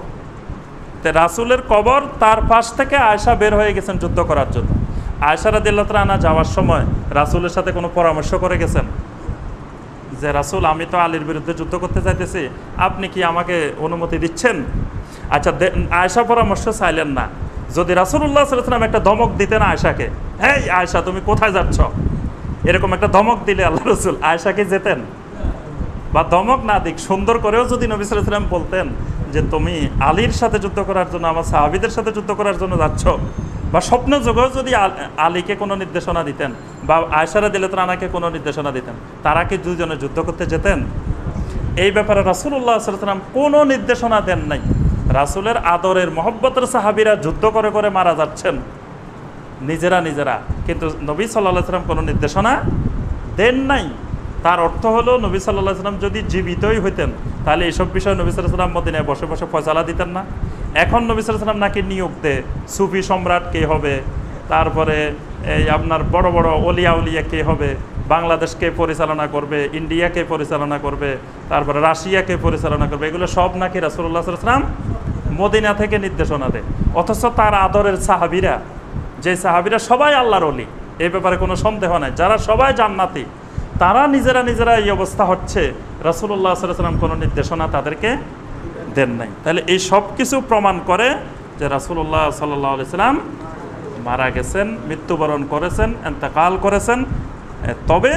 তে রাসূলের কবর, তার পাশ থেকে আয়েশা বের হয়ে গেছেন যুদ্ধ করার জন্য। আয়েশা রাদিয়াল্লাহু তাআলা আনহা যাওয়ার সময় রাসূলের সাথে কোনো পরামর্শ করে গেছেন যে রাসূল, আমি তো আলীর বিরুদ্ধে যুদ্ধ করতে চাইতেছি, আপনি কি আমাকে অনুমতি দিচ্ছেন? আচ্ছা, আয়েশা পরামর্শ চাইলেন না। যদি রাসূলুল্লাহ সাল্লাল্লাহু আলাইহি ওয়াসাল্লাম একটা ধমক দিতেন আয়েশাকে, এই আয়েশা তুমি কোথায় যাচ্ছ, এরকম একটা ধমক দিলে আল্লাহ রাসূল আয়েশাকে যেতেন? বা ধমক না দিক, সুন্দর করেও যদি নবী সাল্লাল্লাহু আলাইহি ওয়াসাল্লাম বলতেন যে তুমি আলীর সাথে যুদ্ধ করার জন্য, আমার সাহাবীদের সাথে যুদ্ধ করার জন্য যাচ্ছ, বা স্বপ্ন যোগেও যদি আলীকে কোনো নির্দেশনা দিতেন বা আয়েশা রাদিয়াল্লাহু তাআলা আনহাকে কোনো নির্দেশনা দিতেন, তারা কি দুজনে যুদ্ধ করতে যেতেন? এই ব্যাপারে রাসূলুল্লাহ সাল্লাল্লাহু আলাইহি ওয়াসাল্লাম কোনো নির্দেশনা দেন নাই। রাসূলের আদরের মহব্বতের সাহাবীরা যুদ্ধ করে করে মারা যাচ্ছেন নিজেরা, কিন্তু নবী সাল্লাল্লাহু আলাইহি ওয়াসাল্লাম কোনো নির্দেশনা দেন নাই। তার অর্থ হলো নবী সাল্লাল্লাহু আলাইহি ওয়াসাল্লাম যদি জীবিতই হইতেন, তাহলে এইসব বিষয়ে নবী সাল্লাল্লাহু আলাইহি ওয়াসাল্লাম মদিনায় বসে বসে ফয়সালা দিতেন না। এখন নবী সাল্লাল্লাহু আলাইহি ওয়াসাল্লাম নাকি নিয়োগ দেয়, সুফি সম্রাট কে হবে, তারপরে এই আপনার বড় বড় অলিয়া কে হবে, বাংলাদেশকে পরিচালনা করবে, ইন্ডিয়াকে পরিচালনা করবে, তারপরে রাশিয়াকে পরিচালনা করবে, এগুলো সব নাকি রাসূলুল্লাহ সাল্লাল্লাহু আলাইহি ওয়াসাল্লাম মদিনা থেকে নির্দেশনা দেয়। অথচ তার আদরের সাহাবীরা, যে সাহাবীরা সবাই আল্লাহর ওলি, এই ব্যাপারে কোনো সন্দেহ নাই, যারা সবাই জান্নাতি, তারা নিজেরা এই অবস্থা হচ্ছে, রাসূলুল্লাহ সাল্লাল্লাহু আলাইহি ওয়াসাল্লাম কোনো নির্দেশনা তাদেরকে দেন নাই। তাহলে এই সব কিছু প্রমাণ করে যে রাসূলুল্লাহ সাল্লাল্লাহু আলাইহি ওয়াসাল্লাম মারা গেছেন, মৃত্যুবরণ করেছেন, ইন্তেকাল করেছেন। তবে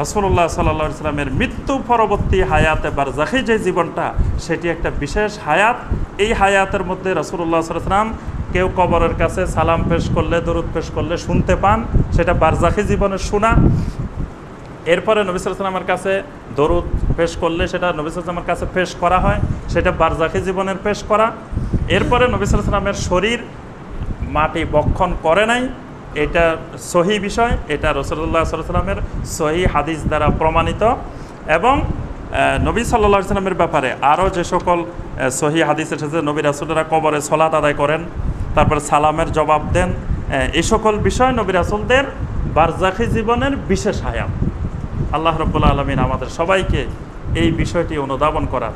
রাসূলুল্লাহ সাল্লাল্লাহু আলাইহি ওয়াসাল্লামের মৃত্যু পরবর্তী হায়াতে বারজাখী যে জীবনটা, সেটি একটা বিশেষ হায়াত। এই হায়াতের মধ্যে রাসূলুল্লাহ সাল্লাল্লাহু আলাইহি ওয়াসাল্লাম কেউ কবরের কাছে সালাম পেশ করলে, দরুদ পেশ করলে শুনতে পান, সেটা বারজাখী জীবনের শোনা। এরপরে নবী সাল্লাল্লাহু আলাইহি ওয়াসাল্লামের কাছে দরুদ পেশ করলে সেটা নবী সাল্লাল্লাহু আলাইহি ওয়াসাল্লামের কাছে পেশ করা হয়, সেটা বারজাখী জীবনের পেশ করা। এরপরে নবী সাল্লাল্লাহু আলাইহি ওয়াসাল্লামের শরীর মাটি বক্ষণ করে নাই, এটা সহি বিষয়, এটা রাসূলুল্লাহ সাল্লাল্লাহু আলাইহি ওয়াসাল্লামের সহি হাদিস দ্বারা প্রমাণিত। এবং নবী সাল্লাল্লাহু আলাইহি সাল্লামের ব্যাপারে আরও যে সকল সহি হাদিস এসেছে, নবী রাসূলরা কবরে সলাত আদায় করেন, তারপর সালামের জবাব দেন, এই সকল বিষয় নবী রাসূলদের বারজাখী জীবনের বিশেষ হায়াত। আল্লাহ রাব্বুল আলামিন আমাদের সবাইকে এই বিষয়টি অনুধাবন করার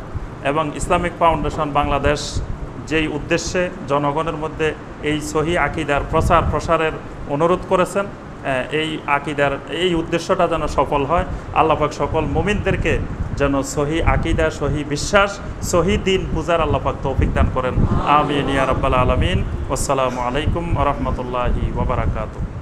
এবং ইসলামিক ফাউন্ডেশন বাংলাদেশ যেই উদ্দেশ্যে জনগণের মধ্যে এই সহি আকীদার প্রসারের অনুরোধ করেছেন, এই আকীদার এই উদ্দেশ্যটা যেন সফল হয়। আল্লাহ পাক সকল মুমিনদেরকে যেন সহি আকীদা, সহি বিশ্বাস, সহি দিন বুঝার আল্লাহ পাক তৌফিক দান করেন। আমিন ইয়া রাব্বাল আলামিন। আসসালামু আলাইকুম ওয়া রাহমাতুল্লাহি ওয়া বারাকাতুহু।